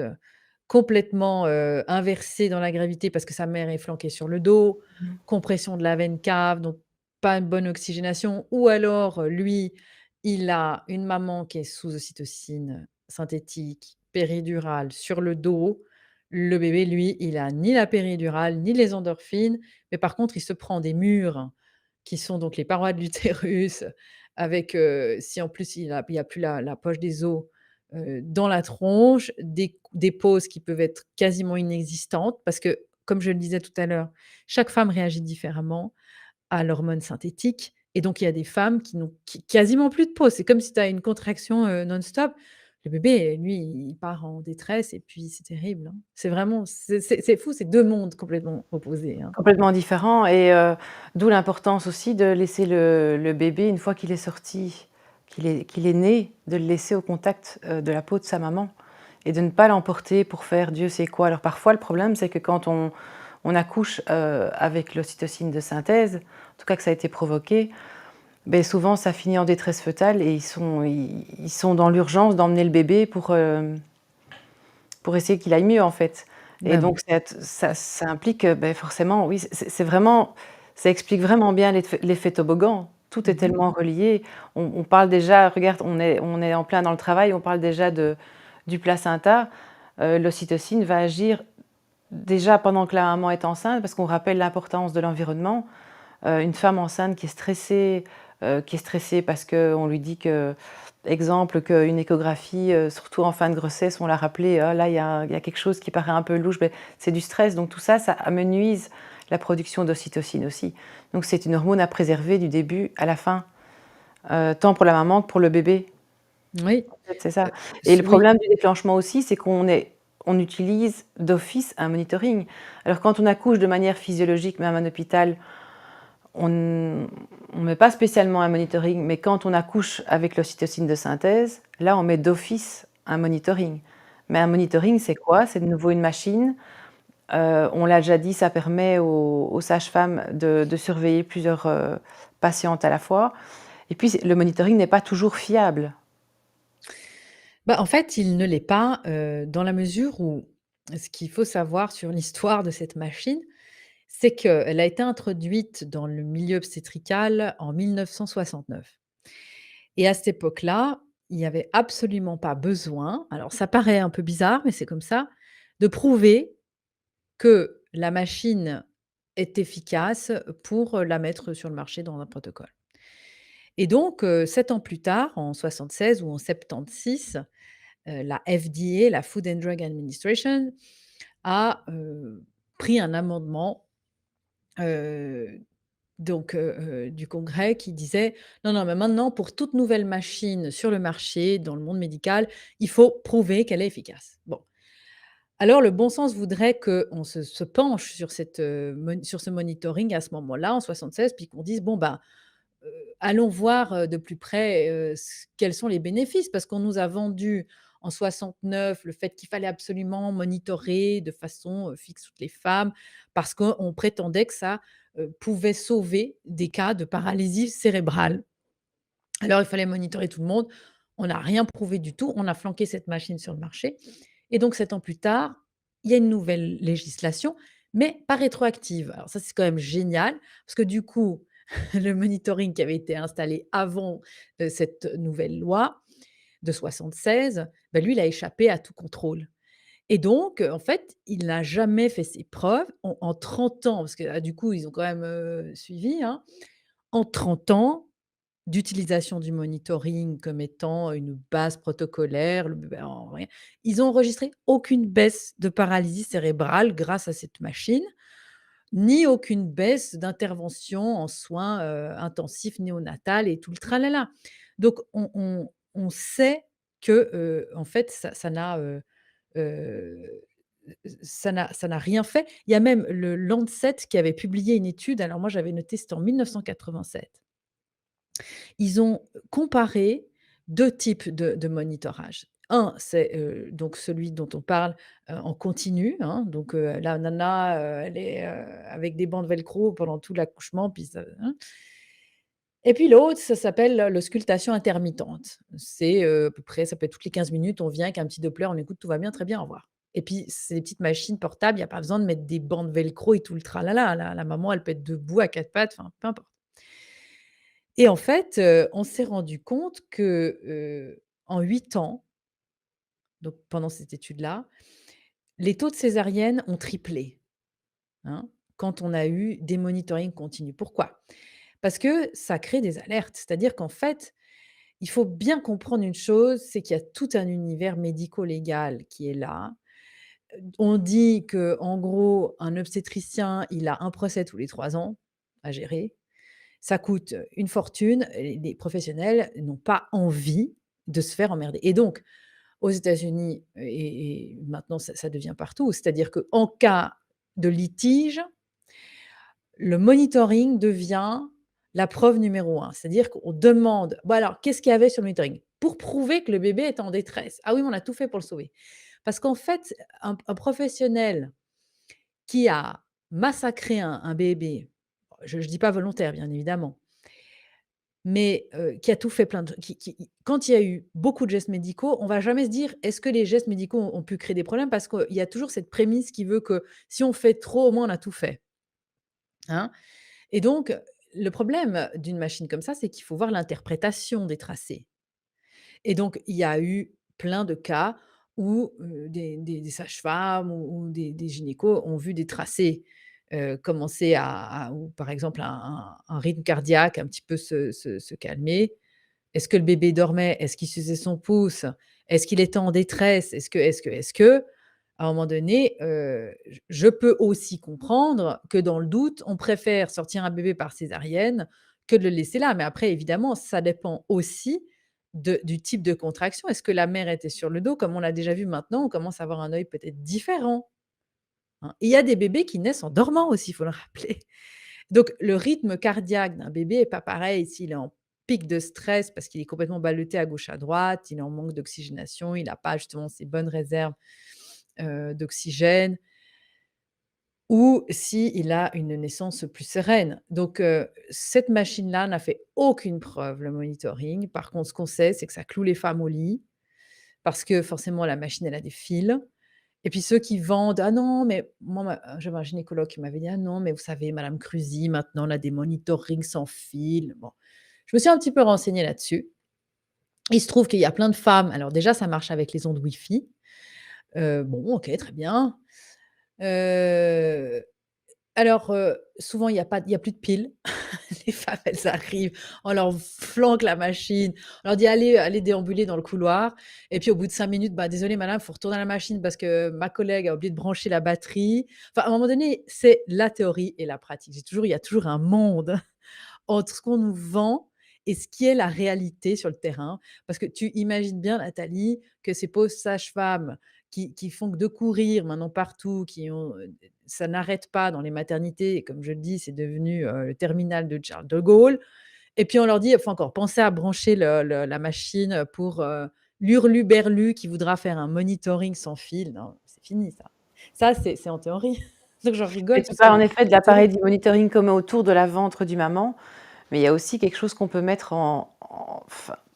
complètement, inversé dans la gravité parce que sa mère est flanquée sur le dos, Mmh. compression de la veine cave, donc pas une bonne oxygénation ou alors, lui, il a une maman qui est sous ocytocine synthétique, péridurale sur le dos. Le bébé, lui, il a ni la péridurale, ni les endorphines, mais par contre, il se prend des murs qui sont donc les parois de l'utérus avec, si en plus il y a plus la poche des os, dans la tronche, des pauses qui peuvent être quasiment inexistantes parce que, comme je le disais tout à l'heure, chaque femme réagit différemment à l'hormone synthétique et donc il y a des femmes qui n'ont quasiment plus de pause. C'est comme si tu as une contraction, non-stop. Le bébé, lui, il part en détresse et puis c'est terrible, hein. C'est vraiment c'est fou, c'est 2 mondes complètement opposés, hein. Complètement différent et d'où l'importance aussi de laisser le bébé une fois qu'il est sorti, qu'il est né, de le laisser au contact, de la peau de sa maman et de ne pas l'emporter pour faire Dieu sait quoi. Alors parfois le problème c'est que quand on accouche, avec l'ocytocine de synthèse, en tout cas que ça a été provoqué, beh, souvent ça finit en détresse fœtale et ils sont dans l'urgence d'emmener le bébé pour essayer qu'il aille mieux, en fait. Et Bah donc oui. ça implique, beh, forcément, oui, c'est vraiment ça explique vraiment bien l'effet toboggan. Tout est Mmh. tellement relié. On parle déjà regarde, on est en plein dans le travail, on parle déjà du placenta. L'ocytocine va agir déjà pendant que la maman est enceinte, parce qu'on rappelle l'importance de l'environnement. Une femme enceinte qui est stressée parce qu'on lui dit que exemple, qu'une échographie, surtout en fin de grossesse, on l'a rappelé: «Ah là, il y a quelque chose qui paraît un peu louche», beh, c'est du stress, donc tout ça, ça amenuise la production d'ocytocine aussi. Donc c'est une hormone à préserver du début à la fin, tant pour la maman que pour le bébé. Oui, En fait, c'est ça heu, et le oui. problème du déclenchement aussi, c'est qu'on est on utilise d'office un monitoring. Alors quand on accouche de manière physiologique, même en hôpital, on ne met pas spécialement un monitoring, mais quand on accouche avec l'ocytocine de synthèse, là on met d'office un monitoring. Mais un monitoring, c'est quoi? C'est de nouveau une machine. On l'a déjà dit, ça permet aux sages-femmes de surveiller plusieurs patientes à la fois. Et puis le monitoring n'est pas toujours fiable. Bah, en fait, il ne l'est pas, dans la mesure où ce qu'il faut savoir sur l'histoire de cette machine, c'est qu'elle a été introduite dans le milieu obstétrical en 1969 et à cette époque-là, il n'y avait absolument pas besoin, alors ça paraît un peu bizarre, mais c'est comme ça, de prouver que la machine est efficace pour, la mettre sur le marché dans un protocole et donc 7 ans plus tard, en 76 ou en 76, la FDA, la Food and Drug Administration, a, pris un amendement, heu, du Congrès qui disait: «Non, non, mais maintenant pour toute nouvelle machine sur le marché, dans le monde médical, il faut prouver qu'elle est efficace». Bon, alors le bon sens voudrait qu'on se penche sur sur ce monitoring à ce moment-là, en 76, puis qu'on dise: «Bon, ben, allons voir, de plus près, ce quels sont les bénéfices». Parce qu'on nous a vendu en 69 le fait qu'il fallait absolument monitorer de façon, fixe toutes les femmes, parce qu'on prétendait que ça, pouvait sauver des cas de paralysie cérébrale. Alors il fallait monitorer tout le monde. On n'a rien prouvé du tout. On a flanqué cette machine sur le marché et donc 7 ans plus tard, il y a une nouvelle législation, mais pas rétroactive. Alors ça, c'est quand même génial parce que du coup, le monitoring qui avait été installé avant, cette nouvelle loi de 76, bah, lui, il a échappé à tout contrôle et donc en fait, il n'a jamais fait ses preuves en 30 ans, parce que, du coup, ils ont quand même, suivi, hein. En 30 ans d'utilisation du monitoring comme étant une base protocolaire, ils ont enregistré aucune baisse de paralysie cérébrale grâce à cette machine, ni aucune baisse d'intervention en soins, intensifs néonatales et tout le tralala. Donc on sait que, en fait, heu, ça n'a rien fait. Il y a même le Lancet qui avait publié une étude, alors moi j'avais noté, c'était en 1987. Ils ont comparé 2 types de monitorage. Un, c'est, donc celui dont on parle, en continu, hein, donc la nana, elle est, avec des bandes velcro pendant tout l'accouchement, puis ça hein et puis l'autre, ça s'appelle l'auscultation intermittente. C'est, à peu près ça peut être toutes les 15 minutes, on vient avec un petit Doppler, on écoute, tout va bien, très bien, au revoir et puis c'est des petites machines portables, il y a pas besoin de mettre des bandes velcro et tout le tralala. La maman, elle peut être debout à 4 pattes, enfin, peu importe. Et en fait, on s'est rendu compte que, en 8 ans, donc pendant cette étude-là, les taux de césarienne ont triplé, hein, quand on a eu des monitorings continus. Pourquoi? Parce que ça crée des alertes. C'est-à-dire qu'en fait, il faut bien comprendre une chose, c'est qu'il y a tout un univers médico-légal qui est là. On dit que, en gros, un obstétricien, il a un procès tous les 3 ans à gérer. Ça coûte une fortune et les professionnels n'ont pas envie de se faire emmerder et donc aux États-Unis et maintenant ça devient partout, c'est-à-dire qu'en cas de litige, le monitoring devient la preuve numéro un. C'est-à-dire qu'on demande: «Bon alors, qu'est-ce qu'il y avait sur le monitoring?» Pour prouver que le bébé est en détresse. «Ah oui, mais on a tout fait pour le sauver». Parce qu'en fait, un professionnel qui a massacré un bébé, je ne dis pas volontaire bien évidemment, mais qui a tout fait plein de qui quand il y a eu beaucoup de gestes médicaux, on va jamais se dire: «Est-ce que les gestes médicaux ont pu créer des problèmes?» parce qu'il y a toujours cette prémisse qui veut que si on fait trop, au moins on a tout fait, hein? Et donc le problème d'une machine comme ça, c'est qu'il faut voir l'interprétation des tracés. Et donc il y a eu plein de cas où, des sages-femmes ou des gynécos ont vu des tracés, commencer ou par exemple un rythme cardiaque un petit peu se calmer. Est-ce que le bébé dormait? Est-ce qu'il suçait son pouce? Est-ce qu'il était en détresse? Est-ce que? À un moment donné, je peux aussi comprendre que dans le doute, on préfère sortir un bébé par césarienne que de le laisser là. Mais après évidemment, ça dépend aussi du type de contraction. Est-ce que la mère était sur le dos? Comme on l'a déjà vu maintenant, on commence à avoir un œil peut-être différent, hein. Et il y a des bébés qui naissent en dormant aussi, il faut le rappeler. Donc le rythme cardiaque d'un bébé est pas pareil s'il est en pic de stress parce qu'il est complètement ballotté à gauche, à droite, il est en manque d'oxygénation, il n'a pas justement ces bonnes réserves, d'oxygène, ou s'il a une naissance plus sereine. Donc cette machine-là n'a fait aucune preuve, le monitoring. Par contre, ce qu'on sait, c'est que ça cloue les femmes au lit parce que forcément la machine, elle a des fils. Et puis ceux qui vendent: «Ah non, mais moi j'avais un gynécologue qui m'avait dit: "Ah non, mais vous savez madame Crusy, maintenant on a des monitorings sans fil"». Bon, je me suis un petit peu renseignée là-dessus. Il se trouve qu'il y a plein de femmes, alors déjà ça marche avec les ondes Wi-Fi, bon OK, très bien. Heu, souvent il y a plus de piles. Les femmes, elles arrivent, on leur flanque la machine, on leur dit: «Allez déambuler dans le couloir», et puis au bout de 5 minutes: «Bah, désolé madame, il faut retourner à la machine parce que ma collègue a oublié de brancher la batterie». Enfin, à un moment donné, c'est la théorie et la pratique. Il y a toujours un monde entre ce qu'on nous vend et ce qui est la réalité sur le terrain. Parce que tu imagines bien, Nathalie, que ces pauvres sages-femmes qui font que de courir maintenant partout, qui ont, ça n'arrête pas dans les maternités et comme je le dis, c'est devenu, le terminal de Charles de Gaulle, et puis on leur dit: «Il faut encore penser à brancher la machine pour, l'hurluberlu qui voudra faire un monitoring sans fil». Non, c'est fini ça. Ça, c'est en théorie. Donc j'en Et rigole tu parce que parles en effet de c'est l'appareil terrible. du monitoring comme autour de la ventre du maman, mais il y a aussi quelque chose qu'on peut mettre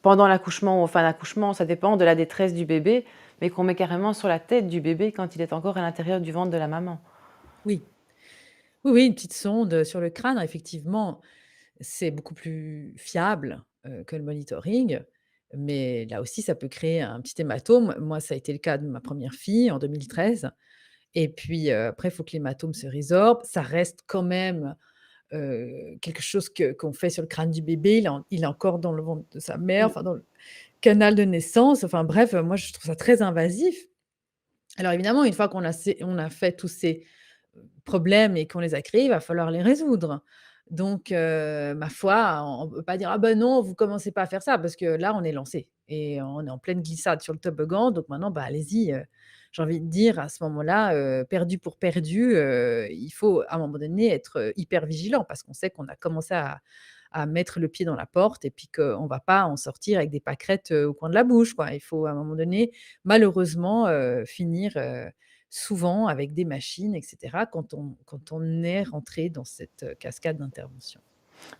pendant l'accouchement ou en fin d'accouchement, ça dépend de la détresse du bébé, mais qu'on met carrément sur la tête du bébé quand il est encore à l'intérieur du ventre de la maman. Oui. Oui, oui, une petite sonde, sur le crâne, effectivement, c'est beaucoup plus fiable, que le monitoring, mais là aussi, ça peut créer un petit hématome. Moi, ça a été le cas de ma première fille en 2013, et puis, après, il faut que l'hématome se résorbe. Ça reste quand même, quelque chose qu'on fait sur le crâne du bébé. Il est encore dans le ventre de sa mère, Mmh. enfin, dans le canal de naissance. Enfin bref, moi, je trouve ça très invasif. Alors évidemment, une fois on a fait tous ces problèmes et qu'on les a créés, il va falloir les résoudre. Donc ma foi, on ne peut pas dire: «Ah ben non, vous commencez pas à faire ça», parce que là, on est lancé et on est en pleine glissade sur le toboggan. Donc maintenant, bah, allez-y, j'ai envie de dire à ce moment-là, perdu pour perdu, il faut à un moment donné être, hyper vigilant parce qu'on sait qu'on a commencé à mettre le pied dans la porte et puis qu'on va pas en sortir avec des pâquerettes, au coin de la bouche, quoi. Il faut à un moment donné, malheureusement, finir, souvent avec des machines et cetera quand on est rentré dans cette, cascade d'intervention.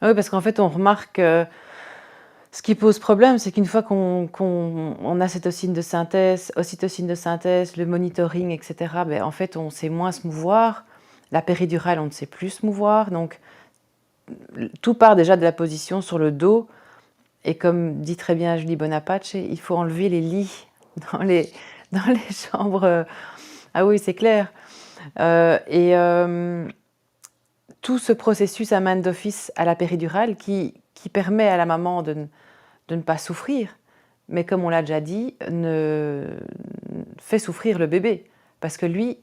Ah oui, parce qu'en fait, on remarque, ce qui pose problème, c'est qu'une fois qu'on a cette ocytocine de synthèse, le monitoring et cetera, beh, en fait, on sait moins se mouvoir. La péridurale, on ne sait plus se mouvoir, donc tout part déjà de la position sur le dos. Et comme dit très bien Julie Bonaparte, il faut enlever les lits dans les, dans les chambres. Ah oui, c'est clair. Tout ce processus amène d'office à la péridurale qui permet à la maman de ne pas souffrir, mais comme on l'a déjà dit, fait souffrir le bébé. Parce que lui,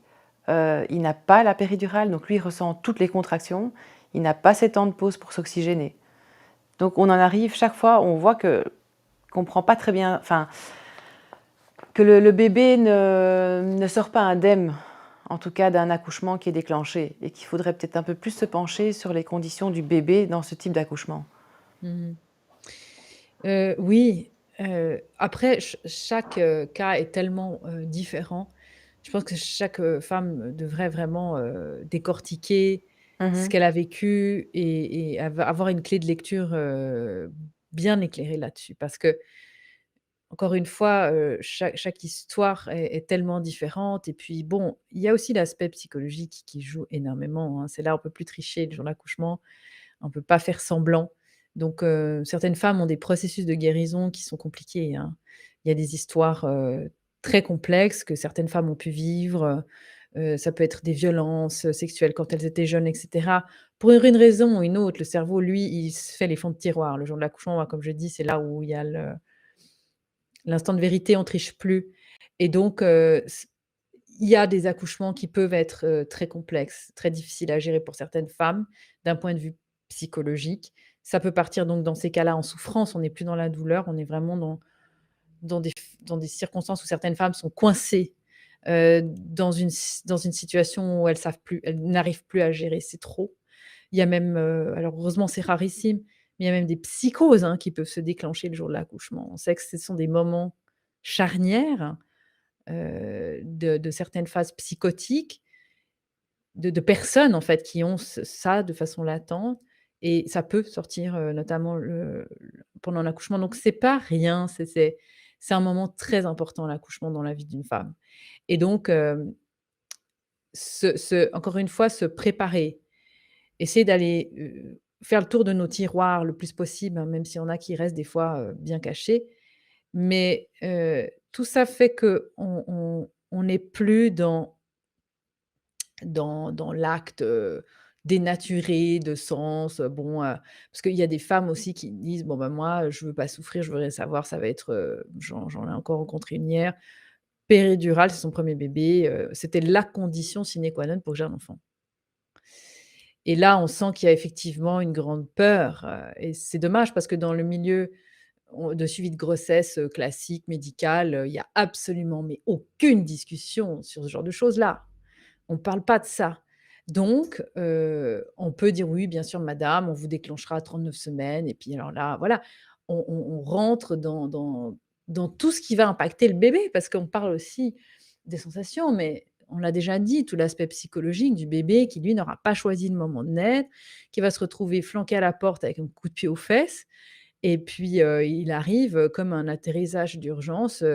il n'a pas la péridurale, donc lui il ressent toutes les contractions, il n'a pas ces temps de pause pour s'oxygéner. Donc on en arrive, chaque fois, on voit qu'on prend pas très bien, enfin, que le bébé ne sort pas indemne, en tout cas d'un accouchement qui est déclenché, et qu'il faudrait peut-être un peu plus se pencher sur les conditions du bébé dans ce type d'accouchement. Mmh. Oui, après chaque, cas est tellement, différent. Je pense que chaque, femme devrait vraiment, décortiquer ce Mhm. qu'elle a vécu et avoir une clé de lecture, bien éclairée là-dessus. Parce que encore une fois, chaque histoire est tellement différente et puis bon, il y a aussi l'aspect psychologique qui joue énormément, hein. C'est là, on peut plus tricher le jour de l'accouchement, on peut pas faire semblant. Donc certaines femmes ont des processus de guérison qui sont compliqués, hein. Il y a des histoires, très complexes que certaines femmes ont pu vivre, ça peut être des violences, sexuelles quand elles étaient jeunes et cetera. Pour une raison ou une autre, le cerveau, lui, il se fait les fonds de tiroir. Le jour de l'accouchement, moi, comme je dis, c'est là où il y a l'instant de vérité, on triche plus et donc il y a des accouchements qui peuvent être, très complexes, très difficiles à gérer pour certaines femmes, d'un point de vue psychologique. Ça peut partir donc dans ces cas-là en souffrance, on n'est plus dans la douleur, on est vraiment dans des circonstances où certaines femmes sont coincées, dans une situation où elles n'arrivent plus à gérer, c'est trop. Il y a même, alors heureusement c'est rarissime, mais il y a même des psychoses, hein, qui peuvent se déclencher le jour de l'accouchement. On sait que ce sont des moments charnières, de certaines phases psychotiques, de personnes en fait qui ont ça de façon latente et ça peut sortir, notamment pendant l'accouchement. Donc c'est pas rien, c'est un moment très important l'accouchement dans la vie d'une femme et donc encore une fois se préparer. Essayer d'aller, faire le tour de nos tiroirs le plus possible, hein, même s'il y en a qui restent des fois, bien cachés. Mais, tout ça fait qu'on n'est plus dans l'acte, dénaturé de sens, bon, parce qu'il y a des femmes aussi qui disent: «Bon, bah, moi, je veux pas souffrir, je veux rien savoir, ça va être», j'en ai encore rencontré une hier, péridurale, c'est son premier bébé, c'était la condition sine qua non pour que j'ai un enfant. Et là, on sent qu'il y a effectivement une grande peur, et c'est dommage parce que dans le milieu de suivi de grossesse, classique, médical, il y a absolument mais aucune discussion sur ce genre de choses-là. On ne parle pas de ça. Donc, on peut dire: «Oui, bien sûr madame, on vous déclenchera à 39 semaines» et puis alors là, voilà, on rentre dans tout ce qui va impacter le bébé parce qu'on parle aussi des sensations, mais on l'a déjà dit, tout l'aspect psychologique du bébé qui lui n'aura pas choisi le moment de naître, qui va se retrouver flanqué à la porte avec un coup de pied aux fesses et puis, il arrive, comme un atterrissage d'urgence,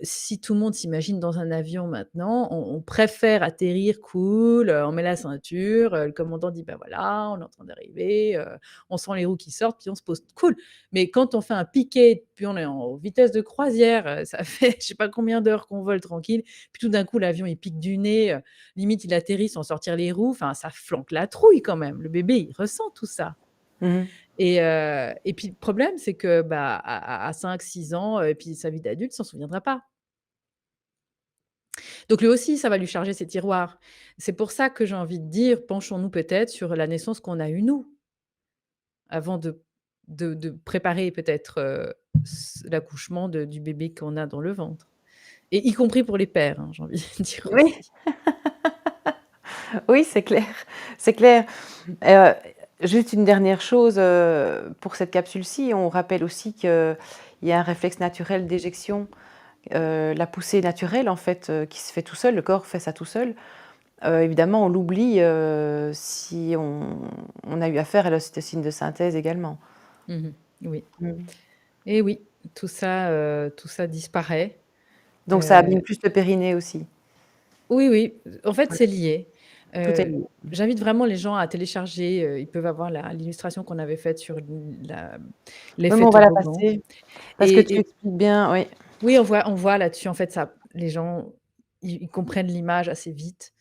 si tout le monde s'imagine dans un avion maintenant, on préfère atterrir cool, on met la ceinture, le commandant dit: «Bah, voilà, on est en train d'arriver», on sent les roues qui sortent, puis on se pose cool. Mais quand on fait un piqué, puis on est en vitesse de croisière, ça fait je sais pas combien d'heures qu'on vole tranquille, puis tout d'un coup l'avion il pique du nez, limite il atterrit sans sortir les roues, enfin ça flanque la trouille quand même. Le bébé, il ressent tout ça. Mmh. Et puis le problème, c'est que, bah, à 5-6 ans, et puis sa vie d'adulte, il s'en souviendra pas. Donc lui aussi, ça va lui charger ses tiroirs. C'est pour ça que j'ai envie de dire, penchons-nous peut-être sur la naissance qu'on a eue nous, avant de préparer peut-être, l'accouchement du bébé qu'on a dans le ventre et y compris pour les pères, hein, j'ai envie de dire Oui, aussi. oui, c'est clair, c'est clair. Heu, Juste une dernière chose, pour cette capsule-ci, on rappelle aussi qu'il y a un réflexe naturel d'éjection, la poussée naturelle en fait, qui se fait tout seul, le corps fait ça tout seul. Évidemment, on l'oublie, si on a eu affaire à l'ocytocine de synthèse également. Mmh. Oui Mmh. et oui, tout ça disparaît. Donc ça abîme plus le périnée aussi. Oui, oui, en fait, Ouais, c'est lié. tout est Heu, lié. J'invite vraiment les gens à télécharger, ils peuvent avoir l'illustration qu'on avait faite sur Oui, mais l'effet on va la toboggan passer parce que tu et expliques bien, oui. oui, on voit là-dessus, en fait, ça les gens, ils comprennent l'image assez vite.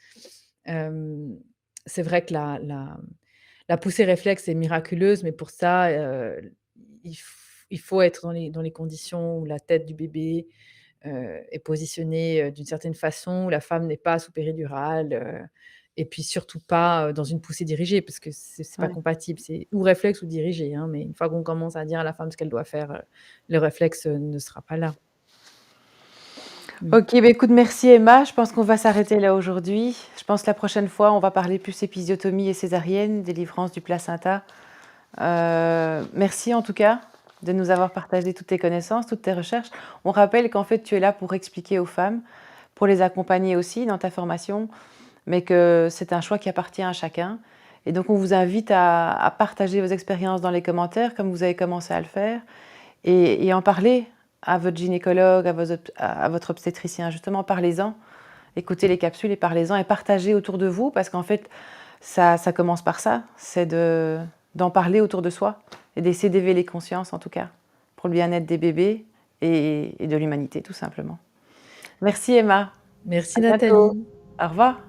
Hem, c'est vrai que la poussée réflexe est miraculeuse, mais pour ça, il faut être dans les conditions où la tête du bébé, est positionnée, d'une certaine façon, où la femme n'est pas sous péridurale, et puis surtout pas, dans une poussée dirigée parce que c'est pas Ouais. compatible. C'est ou réflexe ou dirigé, hein, mais une fois qu'on commence à dire à la femme ce qu'elle doit faire, le réflexe, ne sera pas là. Mmh. OK, bah, écoute, merci Emma. Je pense qu'on va s'arrêter là aujourd'hui. Je pense que la prochaine fois, on va parler plus épisiotomie et césarienne, délivrance du placenta. Merci en tout cas de nous avoir partagé toutes tes connaissances, toutes tes recherches. On rappelle qu'en fait, tu es là pour expliquer aux femmes, pour les accompagner aussi dans ta formation, mais que c'est un choix qui appartient à chacun. Et donc, on vous invite à partager vos expériences dans les commentaires, comme vous avez commencé à le faire, et en parler à votre gynécologue, à votre obstétricien. Justement, parlez-en, écoutez les capsules et parlez-en et partagez autour de vous, parce qu'en fait, ça commence par ça, c'est d'en parler autour de soi et d'essayer d'éveiller les consciences, en tout cas, pour le bien-être des bébés et de l'humanité, tout simplement. Merci Emma. Merci À bientôt. Nathalie. Au revoir.